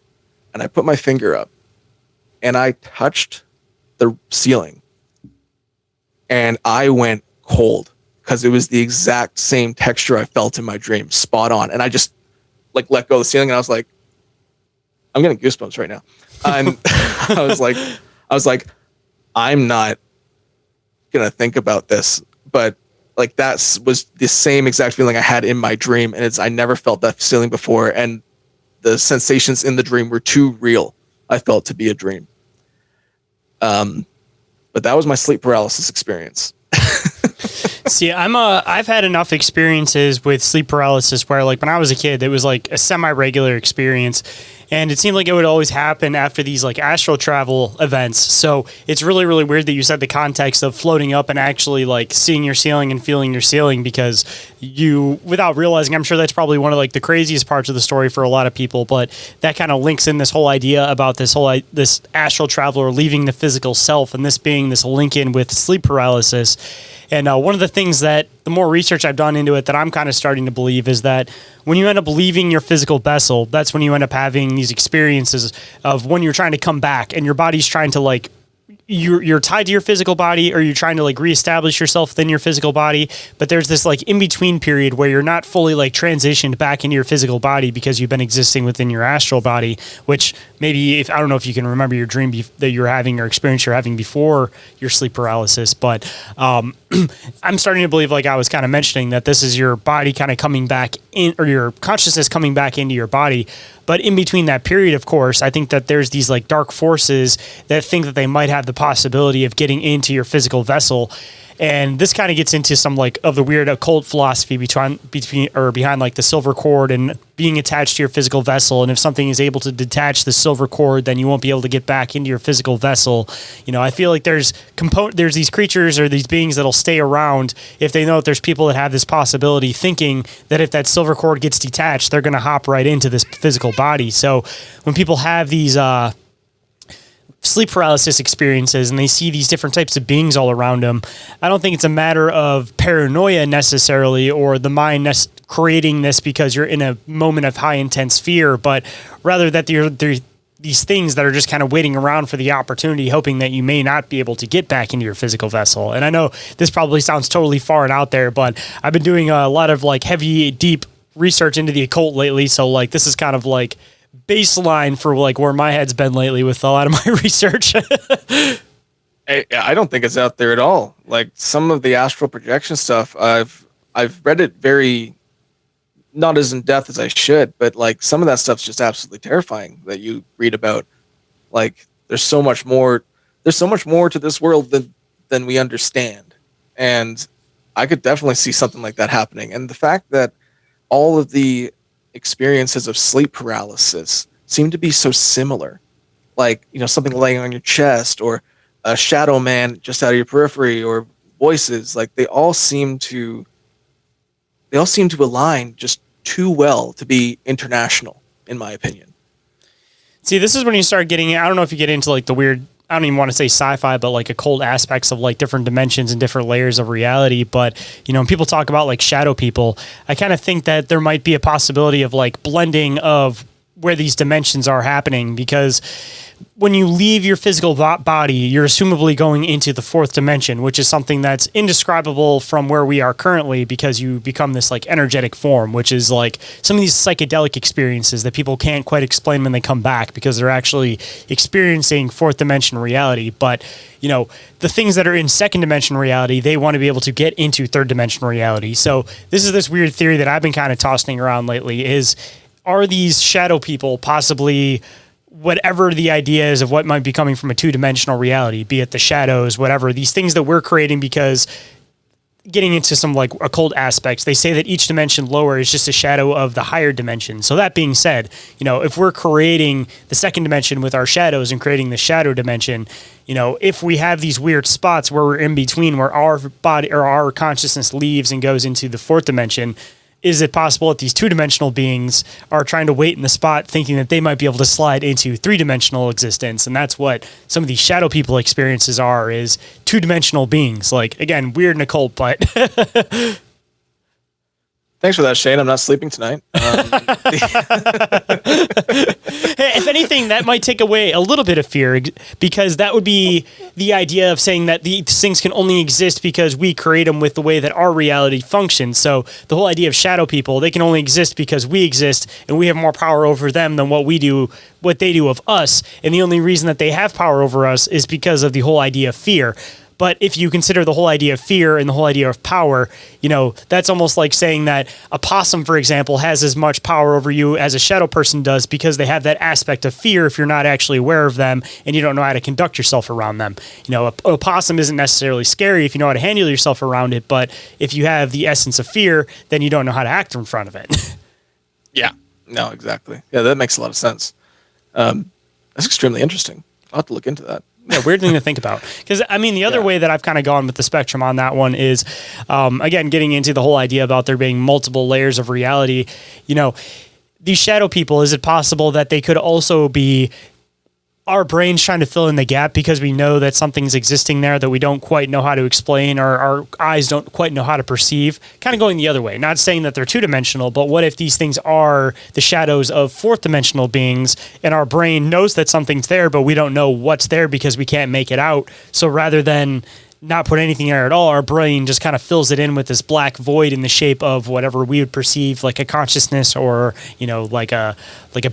and I put my finger up, and I touched the ceiling, and I went cold because it was the exact same texture I felt in my dream, spot on. And I just like let go of the ceiling, and I was like, I'm getting goosebumps right now. I was like, I'm not gonna think about this, but like that was the same exact feeling I had in my dream, and I never felt that feeling before, and the sensations in the dream were too real, I felt, to be a dream. But that was my sleep paralysis experience. See, I've had enough experiences with sleep paralysis where, like, when I was a kid, it was like a semi-regular experience, and it seemed like it would always happen after these like astral travel events. So it's really, really weird that you said the context of floating up and actually like seeing your ceiling and feeling your ceiling, because you, without realizing, I'm sure that's probably one of like the craziest parts of the story for a lot of people, but that kind of links in this whole idea about this astral traveler leaving the physical self, and this being this link in with sleep paralysis. And one of the things that the more research I've done into it that I'm kind of starting to believe is that when you end up leaving your physical vessel, that's when you end up having these experiences of when you're trying to come back and your body's trying to like, you're tied to your physical body, or you're trying to like reestablish yourself within your physical body. But there's this like in between period where you're not fully like transitioned back into your physical body because you've been existing within your astral body, which maybe I don't know if you can remember your dream that you're having or experience you're having before your sleep paralysis. But I'm starting to believe, like I was kind of mentioning, that this is your body kind of coming back in, or your consciousness coming back into your body. But in between that period, of course, I think that there's these like dark forces that think that they might have the possibility of getting into your physical vessel. And this kind of gets into some like of the weird occult philosophy behind like the silver cord and being attached to your physical vessel. And if something is able to detach the silver cord, then you won't be able to get back into your physical vessel. I feel like there's these creatures or these beings that'll stay around if they know that there's people that have this possibility, thinking that if that silver cord gets detached, they're going to hop right into this physical body. So when people have these sleep paralysis experiences and they see these different types of beings all around them, I don't think it's a matter of paranoia necessarily, or the mind creating this because you're in a moment of high intense fear, but rather that they're these things that are just kind of waiting around for the opportunity, hoping that you may not be able to get back into your physical vessel. And I know this probably sounds totally far and out there, but I've been doing a lot of like heavy, deep research into the occult lately. So like this is kind of like baseline for like where my head's been lately with a lot of my research. I don't think it's out there at all. Like some of the astral projection stuff, I've read it very, not as in depth as I should, but like some of that stuff's just absolutely terrifying that you read about. Like there's so much more to this world than we understand. And I could definitely see something like that happening. And the fact that all of the experiences of sleep paralysis seem to be so similar, like, something laying on your chest or a shadow man just out of your periphery or voices, like they all seem to align just too well to be international, in my opinion. See, this is when you start getting, I don't know if you get into like the weird, I don't even want to say sci-fi, but like occult aspects of like different dimensions and different layers of reality. But, when people talk about like shadow people, I kind of think that there might be a possibility of like blending of where these dimensions are happening, because when you leave your physical body, you're assumably going into the fourth dimension, which is something that's indescribable from where we are currently, because you become this like energetic form, which is like some of these psychedelic experiences that people can't quite explain when they come back, because they're actually experiencing fourth dimension reality. But, the things that are in second dimension reality, they want to be able to get into third dimension reality. So this is this weird theory that I've been kind of tossing around lately is, are these shadow people possibly whatever the idea is of what might be coming from a two-dimensional reality, be it the shadows, whatever, these things that we're creating? Because getting into some like occult aspects, they say that each dimension lower is just a shadow of the higher dimension. So that being said, if we're creating the second dimension with our shadows and creating the shadow dimension, if we have these weird spots where we're in between, where our body or our consciousness leaves and goes into the fourth dimension, is it possible that these two-dimensional beings are trying to wait in the spot, thinking that they might be able to slide into three-dimensional existence? And that's what some of these shadow people experiences are, is two-dimensional beings. Like, again, weird and occult, but... Thanks for that, Shayn. I'm not sleeping tonight. If anything, that might take away a little bit of fear, because that would be the idea of saying that these things can only exist because we create them with the way that our reality functions. So the whole idea of shadow people, they can only exist because we exist and we have more power over them than what they do of us. And the only reason that they have power over us is because of the whole idea of fear. But if you consider the whole idea of fear and the whole idea of power, that's almost like saying that a possum, for example, has as much power over you as a shadow person does, because they have that aspect of fear if you're not actually aware of them and you don't know how to conduct yourself around them. A possum isn't necessarily scary if you know how to handle yourself around it, but if you have the essence of fear, then you don't know how to act in front of it. Yeah, no, exactly. Yeah, that makes a lot of sense. That's extremely interesting. I'll have to look into that. Yeah, weird thing to think about. Because, the other way that I've kind of gone with the spectrum on that one is, again, getting into the whole idea about there being multiple layers of reality. These shadow people, is it possible that they could also be our brains trying to fill in the gap because we know that something's existing there that we don't quite know how to explain, or our eyes don't quite know how to perceive? Kind of going the other way. Not saying that they're two-dimensional, but what if these things are the shadows of fourth-dimensional beings, and our brain knows that something's there, but we don't know what's there because we can't make it out? So rather than not put anything there at all, our brain just kind of fills it in with this black void in the shape of whatever we would perceive like a consciousness, or, like a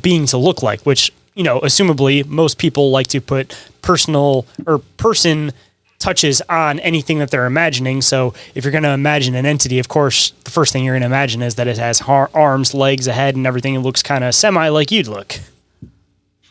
being to look like, which, assumably most people like to put personal or person touches on anything that they're imagining. So if you're going to imagine an entity, of course, the first thing you're going to imagine is that it has arms, legs, a head, and everything. It looks kind of semi like you'd look.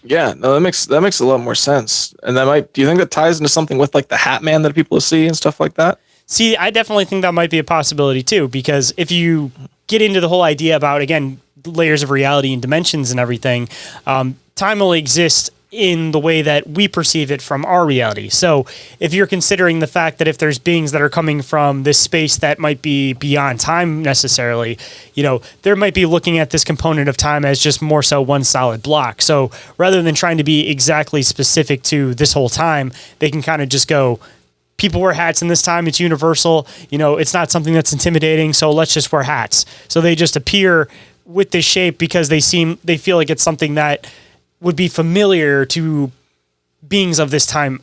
Yeah, no, that makes a lot more sense. And do you think that ties into something with like the Hat Man that people see and stuff like that? See, I definitely think that might be a possibility too, because if you get into the whole idea about, again, layers of reality and dimensions and everything, time only exists in the way that we perceive it from our reality. So if you're considering the fact that if there's beings that are coming from this space that might be beyond time necessarily, there might be looking at this component of time as just more so one solid block. So rather than trying to be exactly specific to this whole time, they can kind of just go, people wear hats in this time. It's universal. It's not something that's intimidating. So let's just wear hats. So they just appear with this shape because they feel like it's something that would be familiar to beings of this time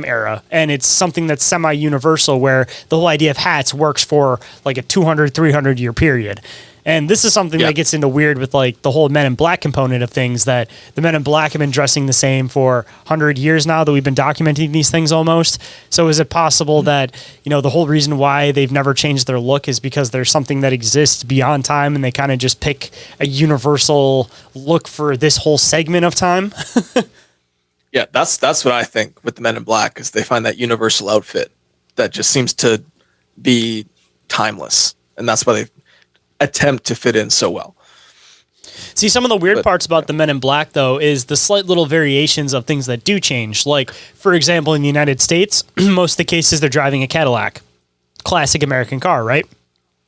era. And it's something that's semi-universal, where the whole idea of hats works for like a 200, 300 year period. And this is something that gets into weird with like the whole Men in Black component of things, that the Men in Black have been dressing the same for 100 years now that we've been documenting these things almost. So is it possible that, the whole reason why they've never changed their look is because there's something that exists beyond time and they kind of just pick a universal look for this whole segment of time? Yeah, that's what I think with the Men in Black, is they find that universal outfit that just seems to be timeless. And that's why they attempt to fit in so well. See, some of the weird parts about the Men in Black, though, is the slight little variations of things that do change. Like, for example, in the United States, most of the cases they're driving a Cadillac. Classic American car, right?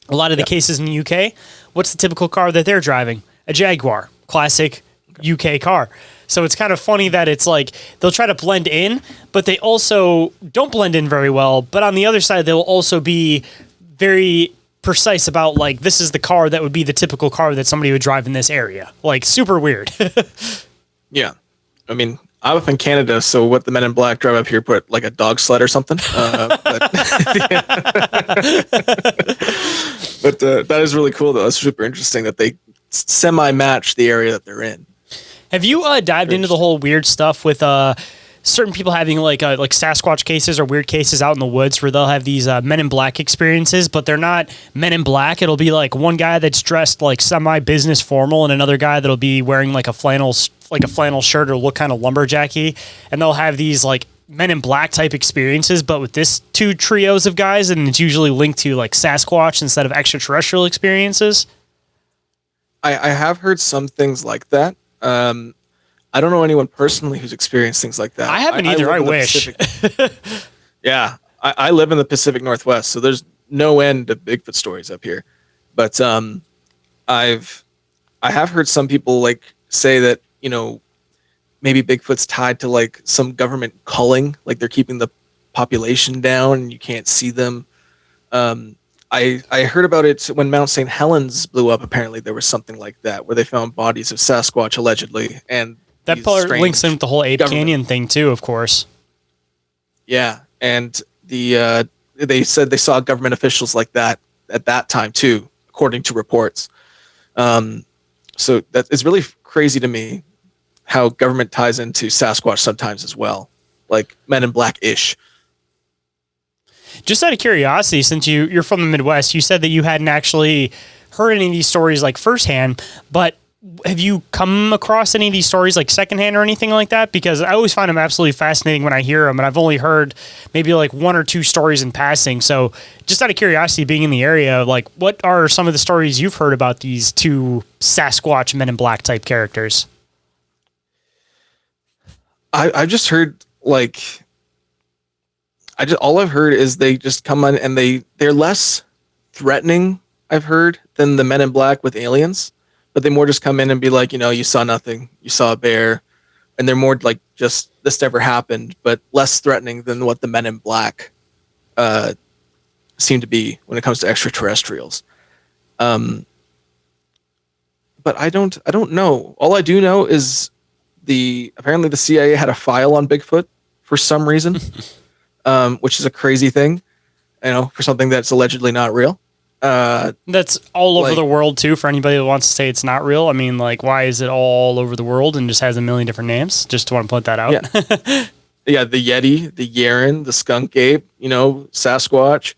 A lot of the cases in the UK, what's the typical car that they're driving? A Jaguar. Classic UK car. So it's kind of funny that it's like they'll try to blend in, but they also don't blend in very well. But on the other side, they'll also be very precise about, like, this is the car that would be the typical car that somebody would drive in this area. Like, super weird. Yeah. I mean, I'm up in Canada, so what the Men in Black drive up here, put like a dog sled or something. But that is really cool, though. That's super interesting that they semi-match the area that they're in. Have you dived into the whole weird stuff with certain people having like Sasquatch cases or weird cases out in the woods where they'll have these Men in Black experiences, but they're not Men in Black. It'll be like one guy that's dressed like semi-business formal and another guy that'll be wearing like a flannel shirt or look kind of lumberjacky, and they'll have these like Men in Black type experiences, but with this two trios of guys, and it's usually linked to like Sasquatch instead of extraterrestrial experiences. I have heard some things like that. I don't know anyone personally who's experienced things like that. I haven't either. I wish. Yeah, I live in the Pacific Northwest, so there's no end of Bigfoot stories up here. But I have heard some people like say that maybe Bigfoot's tied to like some government culling, like they're keeping the population down and you can't see them. I heard about it when Mount St. Helens blew up. Apparently there was something like that where they found bodies of Sasquatch allegedly, and that part links in with the whole Ape Canyon thing too, of course. Yeah, and they said they saw government officials like that at that time too, according to reports. So that is really crazy to me how government ties into Sasquatch sometimes as well, like Men in Black-ish. Just out of curiosity, since you're from the Midwest, you said that you hadn't actually heard any of these stories like firsthand, but have you come across any of these stories like secondhand or anything like that? Because I always find them absolutely fascinating when I hear them, and I've only heard maybe like one or two stories in passing. So just out of curiosity, being in the area, like what are some of the stories you've heard about these two Sasquatch Men in Black type characters? I've just heard like... all I've heard is they just come on and they're less threatening, I've heard, than the Men in Black with aliens, but they more just come in and be like, you saw nothing, you saw a bear, and they're more like just this never happened, but less threatening than what the Men in Black seem to be when it comes to extraterrestrials. But I don't know. All I do know is apparently the CIA had a file on Bigfoot for some reason. Which is a crazy thing, for something that's allegedly not real. That's all over the world too, for anybody that wants to say it's not real. I mean, like, why is it all over the world and just has a million different names? Just want to point that out. Yeah. Yeah, the Yeti, the Yeren, the skunk ape, Sasquatch,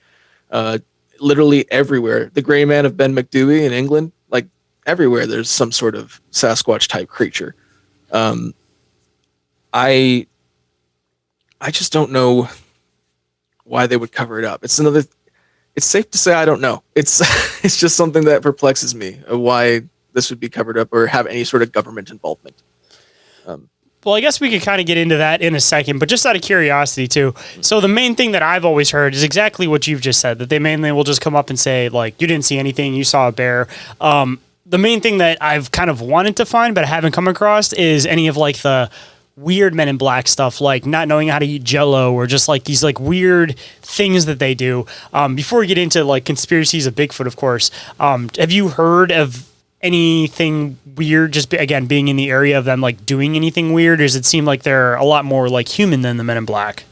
literally everywhere. The gray man of Ben McDewey in England, like everywhere there's some sort of Sasquatch type creature. I just don't know why they would cover it up. It's safe to say I don't know. It's it's just something that perplexes me of why this would be covered up or have any sort of government involvement. Well, I guess we could kind of get into that in a second, but just out of curiosity too. So the main thing that I've always heard is exactly what you've just said, that they mainly will just come up and say, like, you didn't see anything, you saw a bear. The main thing that I've kind of wanted to find, but I haven't come across, is any of like the weird Men in Black stuff, like not knowing how to eat Jell-O, or just like these like weird things that they do. Before we get into like conspiracies of Bigfoot, of course, have you heard of anything weird, just again being in the area of them like doing anything weird, or does it seem like they're a lot more like human than the Men in Black?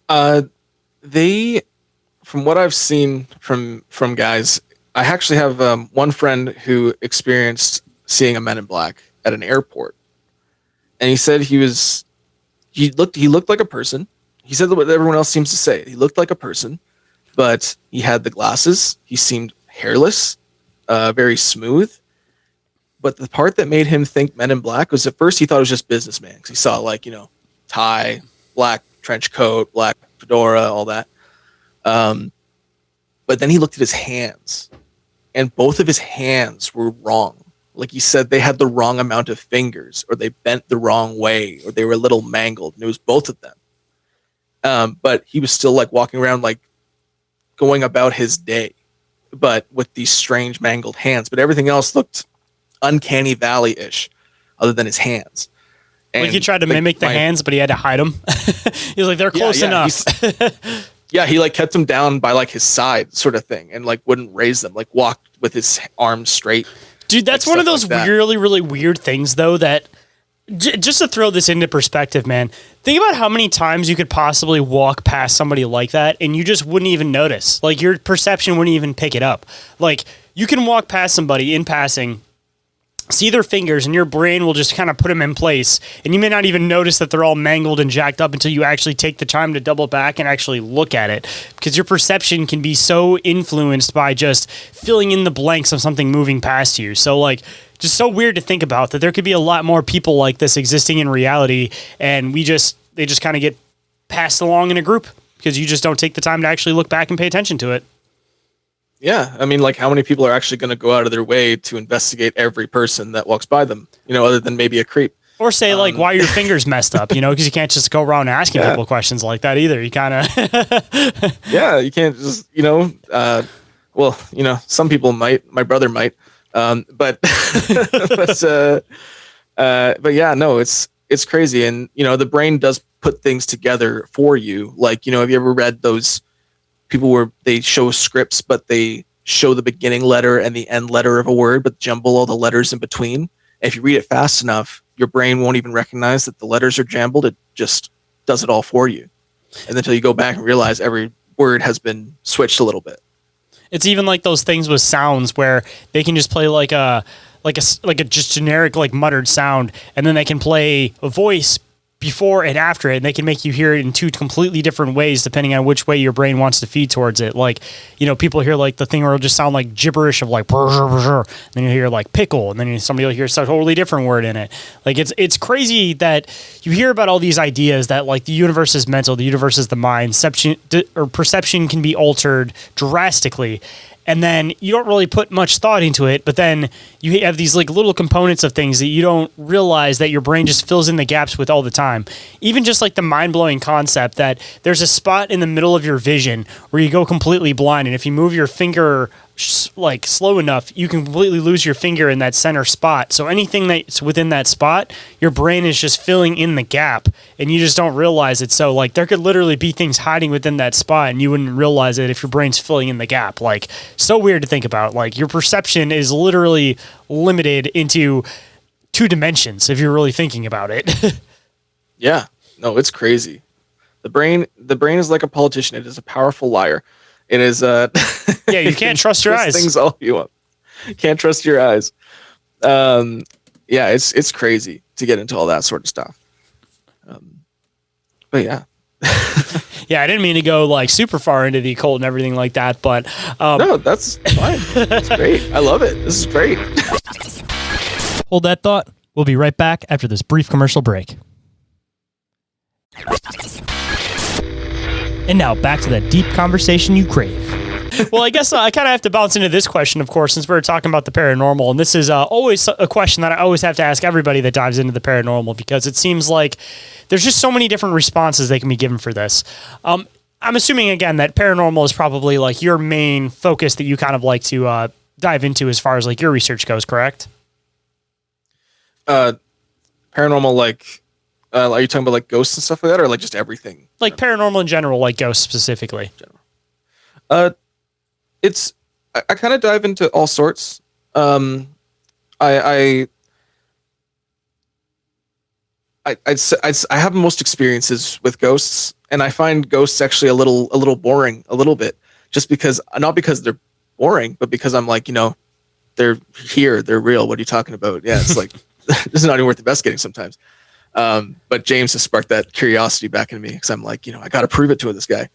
They, from what I've seen from guys, I actually have one friend who experienced seeing a Men in Black at an airport, and he said he looked like a person. He said what everyone else seems to say. He looked like a person, but he had the glasses. He seemed hairless. Very smooth, but the part that made him think Men in Black was at first he thought it was just businessman, because he saw like, tie, black trench coat, black fedora, all that. But then he looked at his hands, and both of his hands were wrong. Like he said, they had the wrong amount of fingers, or they bent the wrong way, or they were a little mangled, and it was both of them. But he was still like walking around, like going about his day, but with these strange mangled hands. But everything else looked uncanny valley-ish, other than his hands. And like he tried to mimic the hands, but he had to hide them. He was like, they're close enough. He like kept them down by like his side, sort of thing, and like wouldn't raise them, like walked with his arms straight. Dude, that's like one of those like really, really weird things, though, that just to throw this into perspective, man, think about how many times you could possibly walk past somebody like that and you just wouldn't even notice. Like, your perception wouldn't even pick it up. Like, you can walk past somebody in passing, see their fingers, and your brain will just kind of put them in place, and you may not even notice that they're all mangled and jacked up until you actually take the time to double back and actually look at it, because your perception can be so influenced by just filling in the blanks of something moving past you. So, like, just so weird to think about that there could be a lot more people like this existing in reality, and they just kind of get passed along in a group because you just don't take the time to actually look back and pay attention to it. Yeah, I mean, like, how many people are actually going to go out of their way to investigate every person that walks by them, other than maybe a creep? Or say, like, why are your fingers messed up, because you can't just go around asking people questions like that either. You kind of... Yeah, you can't just, some people might. My brother might. But yeah, no, it's crazy. And, the brain does put things together for you. Like, have you ever read those people where they show scripts, but they show the beginning letter and the end letter of a word, but jumble all the letters in between? And if you read it fast enough, your brain won't even recognize that the letters are jumbled. It just does it all for you. And until you go back and realize every word has been switched a little bit. It's even like those things with sounds where they can just play like a just generic like muttered sound, and then they can play a voice before and after it, and they can make you hear it in two completely different ways depending on which way your brain wants to feed towards it. Like, people hear like the thing where it'll just sound like gibberish of like brr, brr, brr, then you hear like pickle, and then somebody will hear a totally different word in it. Like, it's crazy that you hear about all these ideas that like the universe is mental, the universe is the mind, perception can be altered drastically. And then you don't really put much thought into it, but then you have these like little components of things that you don't realize that your brain just fills in the gaps with all the time. Even just like the mind-blowing concept that there's a spot in the middle of your vision where you go completely blind, and if you move your finger like slow enough, you can completely lose your finger in that center spot. So anything that's within that spot, your brain is just filling in the gap, and you just don't realize it. So like there could literally be things hiding within that spot, and you wouldn't realize it if your brain's filling in the gap. Like, so weird to think about. Like, your perception is literally limited into 2 dimensions if you're really thinking about it. Yeah, no, it's crazy. The brain is like a politician. It is a powerful liar. It is yeah, you can't trust your eyes. Things all you want. Can't trust your eyes. Yeah, it's crazy to get into all that sort of stuff. But yeah. Yeah, I didn't mean to go like super far into the occult and everything like that, but no, that's fine. That's great. I love it. This is great. Hold that thought. We'll be right back after this brief commercial break. And now back to that deep conversation you crave. Well, I guess I kind of have to bounce into this question, of course, since we're talking about the paranormal. And this is always a question that I always have to ask everybody that dives into the paranormal, because it seems like there's just so many different responses they can be given for this. I'm assuming, again, that paranormal is probably like your main focus that you kind of like to dive into as far as like your research goes, correct? Paranormal, like, are you talking about like ghosts and stuff like that, or like just everything? Like paranormal in general, like ghosts specifically. I kind of dive into all sorts. I have most experiences with ghosts, and I find ghosts actually a little boring, a little bit, just because, not because they're boring, but because I'm like, they're here, they're real. What are you talking about? Yeah, it's like this is not even worth investigating sometimes. But James has sparked that curiosity back into me, because I'm like, I got to prove it to this guy.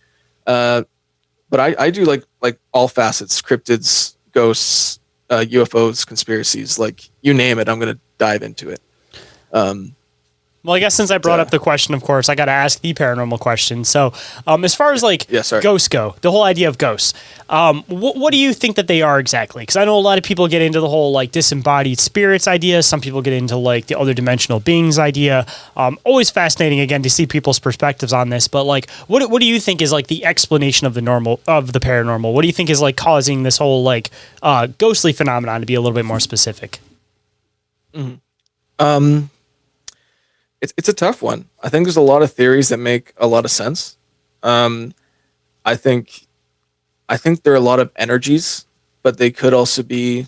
But I do like all facets: cryptids, ghosts, UFOs, conspiracies, like you name it, I'm going to dive into it. Well, I guess since I brought up the question, of course, I got to ask the paranormal question. So, as far as like ghosts go, the whole idea of ghosts, what do you think that they are exactly? Because I know a lot of people get into the whole like disembodied spirits idea. Some people get into like the other dimensional beings idea. Always fascinating, again, to see people's perspectives on this. But like, what do you think is like the explanation of the paranormal? What do you think is like causing this whole like ghostly phenomenon, to be a little bit more specific? Mm-hmm. It's a tough one. I think there's a lot of theories that make a lot of sense. I think there are a lot of energies, but they could also be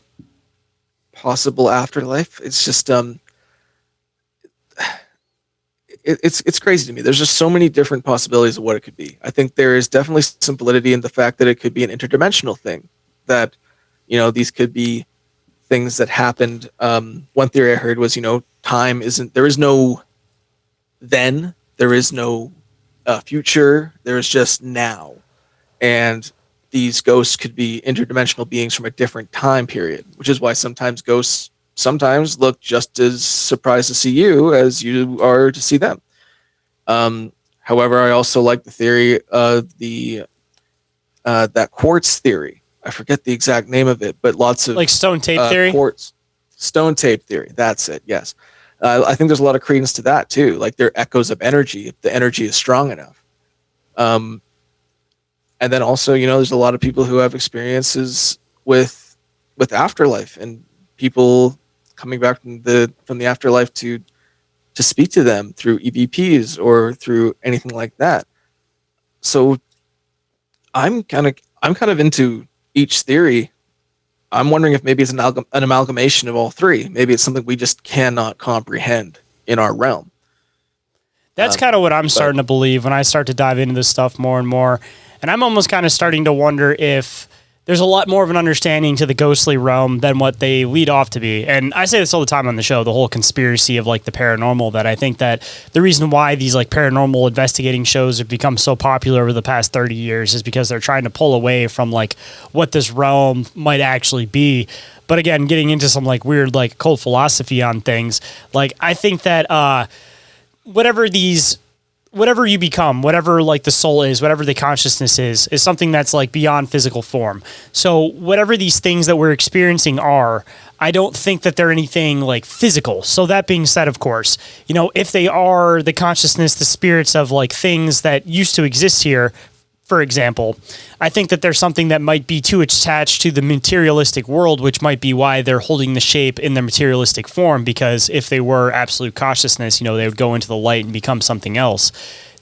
possible afterlife. It's just it's crazy to me. There's just so many different possibilities of what it could be. I think there is definitely some validity in the fact that it could be an interdimensional thing. That these could be things that happened. One theory I heard was time isn't. There is no then, there is no future, there is just now. And these ghosts could be interdimensional beings from a different time period, which is why sometimes ghosts look just as surprised to see you as you are to see them. However, I also like the theory of that quartz theory. I forget the exact name of it, but lots of like stone tape theory. Stone tape theory. That's it. Yes. I think there's a lot of credence to that too. Like they're echoes of energy if the energy is strong enough. And then also, there's a lot of people who have experiences with afterlife, and people coming back from the afterlife to speak to them through EVPs or through anything like that. So I'm kind of into each theory. I'm wondering if maybe it's an amalgamation of all three. Maybe it's something we just cannot comprehend in our realm. That's kind of what I'm starting to believe when I start to dive into this stuff more and more. And I'm almost kind of starting to wonder if there's a lot more of an understanding to the ghostly realm than what they lead off to be. And I say this all the time on the show, the whole conspiracy of like the paranormal, that I think that the reason why these like paranormal investigating shows have become so popular over the past 30 years is because they're trying to pull away from like what this realm might actually be. But again, getting into some like weird, like cold philosophy on things, like I think that whatever you become, whatever like the soul is, whatever the consciousness is something that's like beyond physical form. So whatever these things that we're experiencing are, I don't think that they're anything like physical. So that being said, of course, if they are the consciousness, the spirits of like things that used to exist here, for example, I think that there's something that might be too attached to the materialistic world, which might be why they're holding the shape in their materialistic form, because if they were absolute consciousness, they would go into the light and become something else.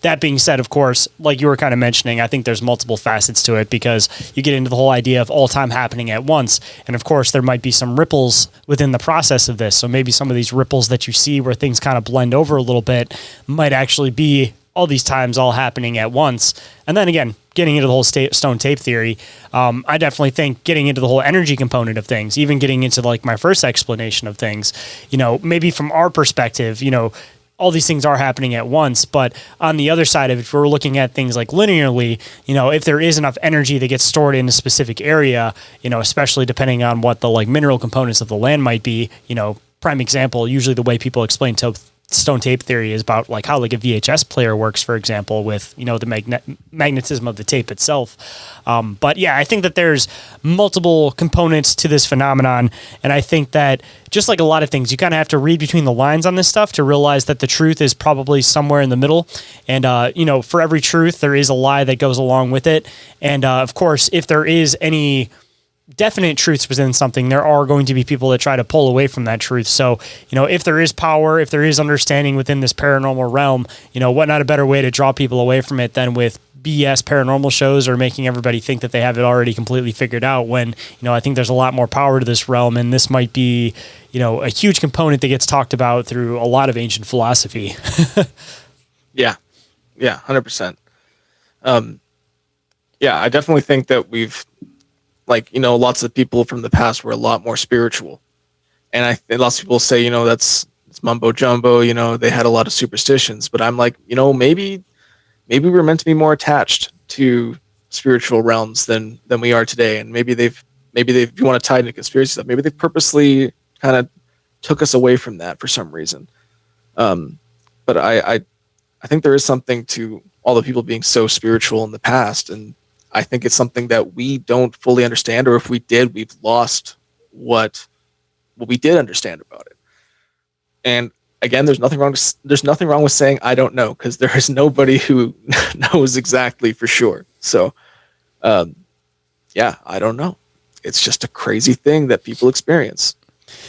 That being said, of course, like you were kind of mentioning, I think there's multiple facets to it, because you get into the whole idea of all time happening at once. And of course, there might be some ripples within the process of this. So maybe some of these ripples that you see where things kind of blend over a little bit might actually be all these times all happening at once. And then again, getting into the whole stone tape theory, I definitely think getting into the whole energy component of things, even getting into like my first explanation of things, maybe from our perspective, all these things are happening at once. But on the other side of it, if we're looking at things like linearly, if there is enough energy that gets stored in a specific area, especially depending on what the like mineral components of the land might be, prime example, usually the way people explain stone tape theory is about like how like a VHS player works, for example, with, you know, the magnetism of the tape itself. But yeah, I think that there's multiple components to this phenomenon. And I think that just like a lot of things, you kind of have to read between the lines on this stuff to realize that the truth is probably somewhere in the middle. And, you know, for every truth, there is a lie that goes along with it. And of course, if there is any definite truths within something, there are going to be people that try to pull away from that truth. So, you know, if there is power, if there is understanding within this paranormal realm, you know, what not a better way to draw people away from it than with BS paranormal shows or making everybody think that they have it already completely figured out, when, you know, I think there's a lot more power to this realm, and this might be, you know, a huge component that gets talked about through a lot of ancient philosophy. Yeah. 100%. Yeah, I definitely think that we've, like, you know, lots of people from the past were a lot more spiritual. And lots of people say, you know, it's mumbo jumbo, you know, they had a lot of superstitions. But I'm like, you know, maybe we're meant to be more attached to spiritual realms than we are today. And maybe they've, if you want to tie into conspiracy stuff, maybe they purposely kind of took us away from that for some reason. But I think there is something to all the people being so spiritual in the past, and I think it's something that we don't fully understand, or if we did, we've lost what we did understand about it. And again, there's nothing wrong with saying I don't know, because there is nobody who knows exactly for sure. So, yeah, I don't know. It's just a crazy thing that people experience.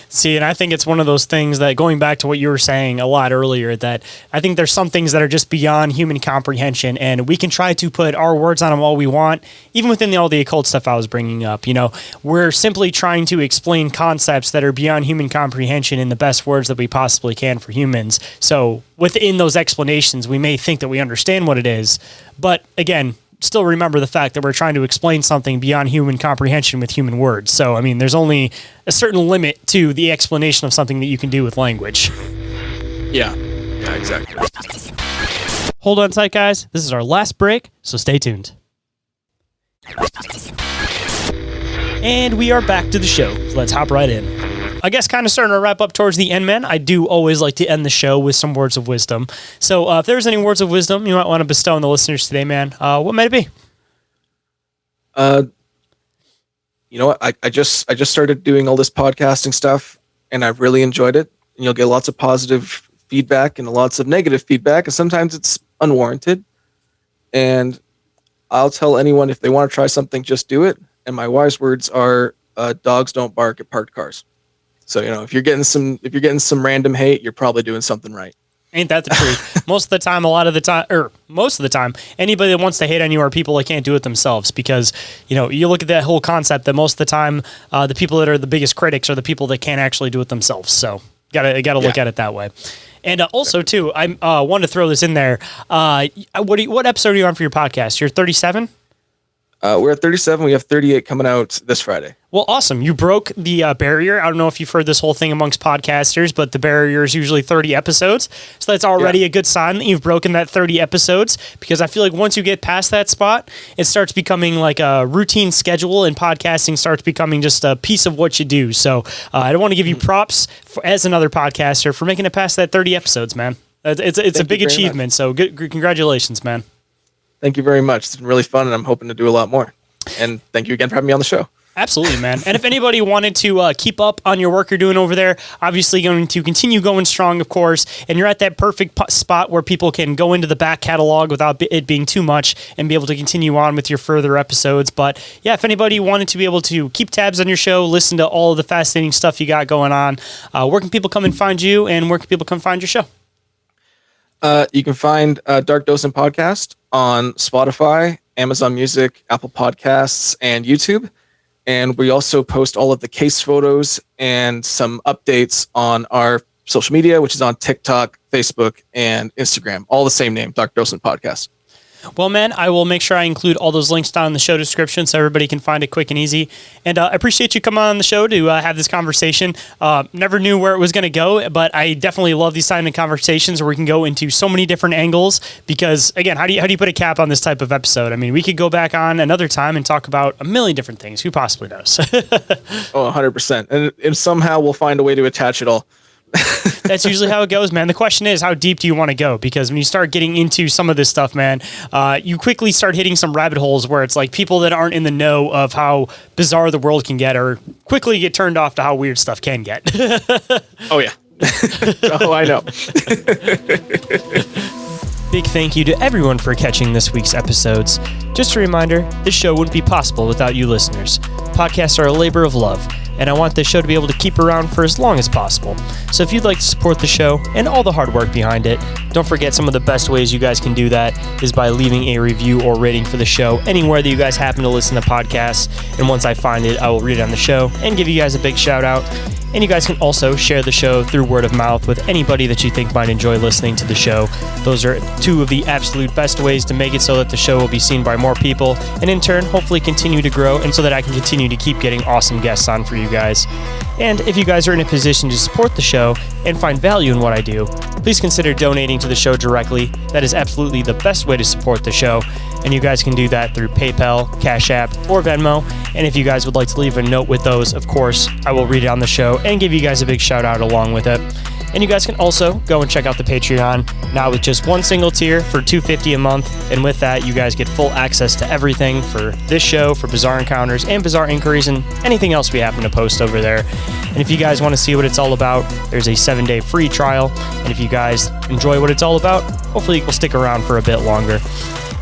See, and I think it's one of those things that, going back to what you were saying a lot earlier, that I think there's some things that are just beyond human comprehension, and we can try to put our words on them all we want, even within all the occult stuff I was bringing up. You know, we're simply trying to explain concepts that are beyond human comprehension in the best words that we possibly can for humans. So within those explanations, we may think that we understand what it is, but again, still remember the fact that we're trying to explain something beyond human comprehension with human words. So, I mean, there's only a certain limit to the explanation of something that you can do with language. Yeah, exactly. Hold on tight, guys. This is our last break, so stay tuned. And we are back to the show. So let's hop right in. I guess kind of starting to wrap up towards the end, man. I do always like to end the show with some words of wisdom. So if there's any words of wisdom you might want to bestow on the listeners today, man, what might it be? You know what? I just started doing all this podcasting stuff, and I've really enjoyed it. And you'll get lots of positive feedback and lots of negative feedback, and sometimes it's unwarranted. And I'll tell anyone, if they want to try something, just do it. And my wise words are, dogs don't bark at parked cars. So, you know, if you're getting some random hate, you're probably doing something right. Ain't that the truth? Most of the time, anybody that wants to hate on you are people that can't do it themselves, because, you know, you look at that whole concept that most of the time, the people that are the biggest critics are the people that can't actually do it themselves. So gotta look at it that way. And also too, I want to throw this in there. What episode are you on for your podcast? You're 37? We're at 37. We have 38 coming out this Friday. Well, awesome. You broke the barrier. I don't know if you've heard this whole thing amongst podcasters, but the barrier is usually 30 episodes. So that's already a good sign that you've broken that 30 episodes, because I feel like once you get past that spot, it starts becoming like a routine schedule, and podcasting starts becoming just a piece of what you do. So I don't want to give you props as another podcaster for making it past that 30 episodes, man. It's a big achievement. So good, congratulations, man. Thank you very much. It's been really fun, and I'm hoping to do a lot more. And thank you again for having me on the show. Absolutely, man. And if anybody wanted to keep up on your work you're doing over there, obviously going to continue going strong, of course, and you're at that perfect spot where people can go into the back catalog without it being too much and be able to continue on with your further episodes. But yeah, if anybody wanted to be able to keep tabs on your show, listen to all of the fascinating stuff you got going on, where can people come and find you, and where can people come find your show? You can find Dark Docent Podcast on Spotify, Amazon Music, Apple Podcasts, and YouTube. And we also post all of the case photos and some updates on our social media, which is on TikTok, Facebook, and Instagram. All the same name, Dark Docent Podcast. Well, man, I will make sure I include all those links down in the show description so everybody can find it quick and easy. And I appreciate you coming on the show to have this conversation. Never knew where it was going to go, but I definitely love these silent conversations where we can go into so many different angles. Because again, how do you put a cap on this type of episode? I mean, we could go back on another time and talk about a million different things. Who possibly knows? Oh, 100%. And somehow we'll find a way to attach it all. That's usually how it goes, man. The question is, how deep do you want to go? Because when you start getting into some of this stuff, man, you quickly start hitting some rabbit holes where it's like people that aren't in the know of how bizarre the world can get or quickly get turned off to how weird stuff can get. Oh, yeah. Oh, I know. Big thank you to everyone for catching this week's episodes. Just a reminder, this show wouldn't be possible without you listeners. Podcasts are a labor of love, and I want this show to be able to keep around for as long as possible. So if you'd like to support the show and all the hard work behind it, don't forget some of the best ways you guys can do that is by leaving a review or rating for the show anywhere that you guys happen to listen to podcasts. And once I find it, I will read it on the show and give you guys a big shout out. And you guys can also share the show through word of mouth with anybody that you think might enjoy listening to the show. Those are two of the absolute best ways to make it so that the show will be seen by more people, and in turn, hopefully continue to grow, and so that I can continue to keep getting awesome guests on for you guys. And if you guys are in a position to support the show and find value in what I do, please consider donating to the show directly. That is absolutely the best way to support the show, and you guys can do that through PayPal, Cash App, or Venmo. And if you guys would like to leave a note with those, of course, I will read it on the show and give you guys a big shout out along with it. And you guys can also go and check out the Patreon now with just one single tier for $2.50 a month. And with that, you guys get full access to everything for this show, for Bizarre Encounters and Bizarre Inquiries, and anything else we happen to post over there. And if you guys want to see what it's all about, there's a 7-day free trial. And if you guys enjoy what it's all about, hopefully you'll stick around for a bit longer.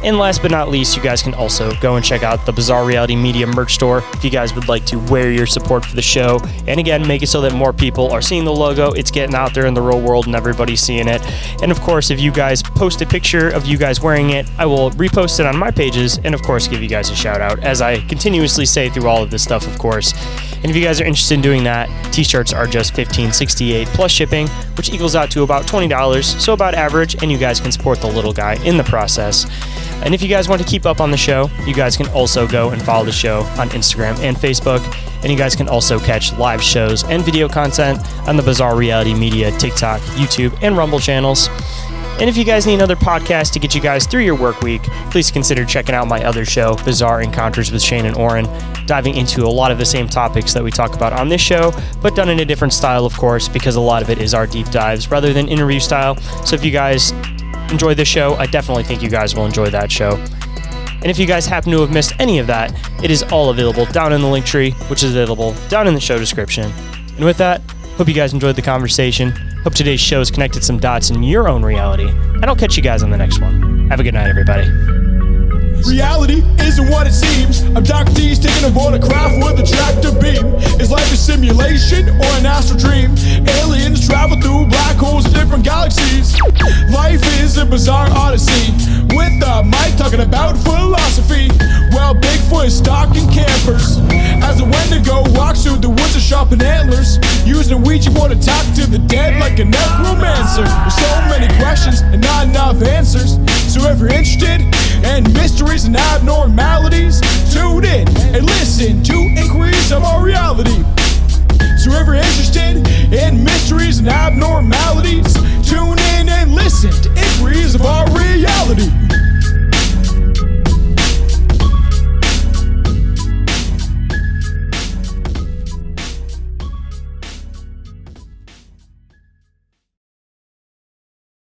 And last but not least, you guys can also go and check out the Bizarre Reality Media merch store if you guys would like to wear your support for the show. And again, make it so that more people are seeing the logo, it's getting out there in the real world and everybody's seeing it. And of course, if you guys post a picture of you guys wearing it, I will repost it on my pages and of course give you guys a shout out, as I continuously say through all of this stuff, of course. And if you guys are interested in doing that, t-shirts are just $15.68 plus shipping, which equals out to about $20, so about average, and you guys can support the little guy in the process. And if you guys want to keep up on the show, you guys can also go and follow the show on Instagram and Facebook. And you guys can also catch live shows and video content on the Bizarre Reality Media TikTok, YouTube, and Rumble channels. And if you guys need another podcast to get you guys through your work week, please consider checking out my other show, Bizarre Encounters with Shayn Orin, diving into a lot of the same topics that we talk about on this show, but done in a different style, of course, because a lot of it is our deep dives rather than interview style. So if you guys enjoy this show, I definitely think you guys will enjoy that show. And if you guys happen to have missed any of that, it is all available down in the link tree, which is available down in the show description. And with that, hope you guys enjoyed the conversation. Hope today's show has connected some dots in your own reality. And I'll catch you guys on the next one. Have a good night, everybody. Reality isn't what it seems. Abductees taking aboard a craft with a tractor beam. Is life a simulation or an astral dream? Aliens travel through black holes in different galaxies. Life is a bizarre odyssey, with a mic talking about philosophy. Well, Bigfoot is stalking campers as a Wendigo walks through the woods of sharpened antlers, using a Ouija board to talk to the dead like a necromancer. There's so many questions and not enough answers. So if you're interested in mysteries and abnormalities, tune in and listen to Inquiries of Our Reality.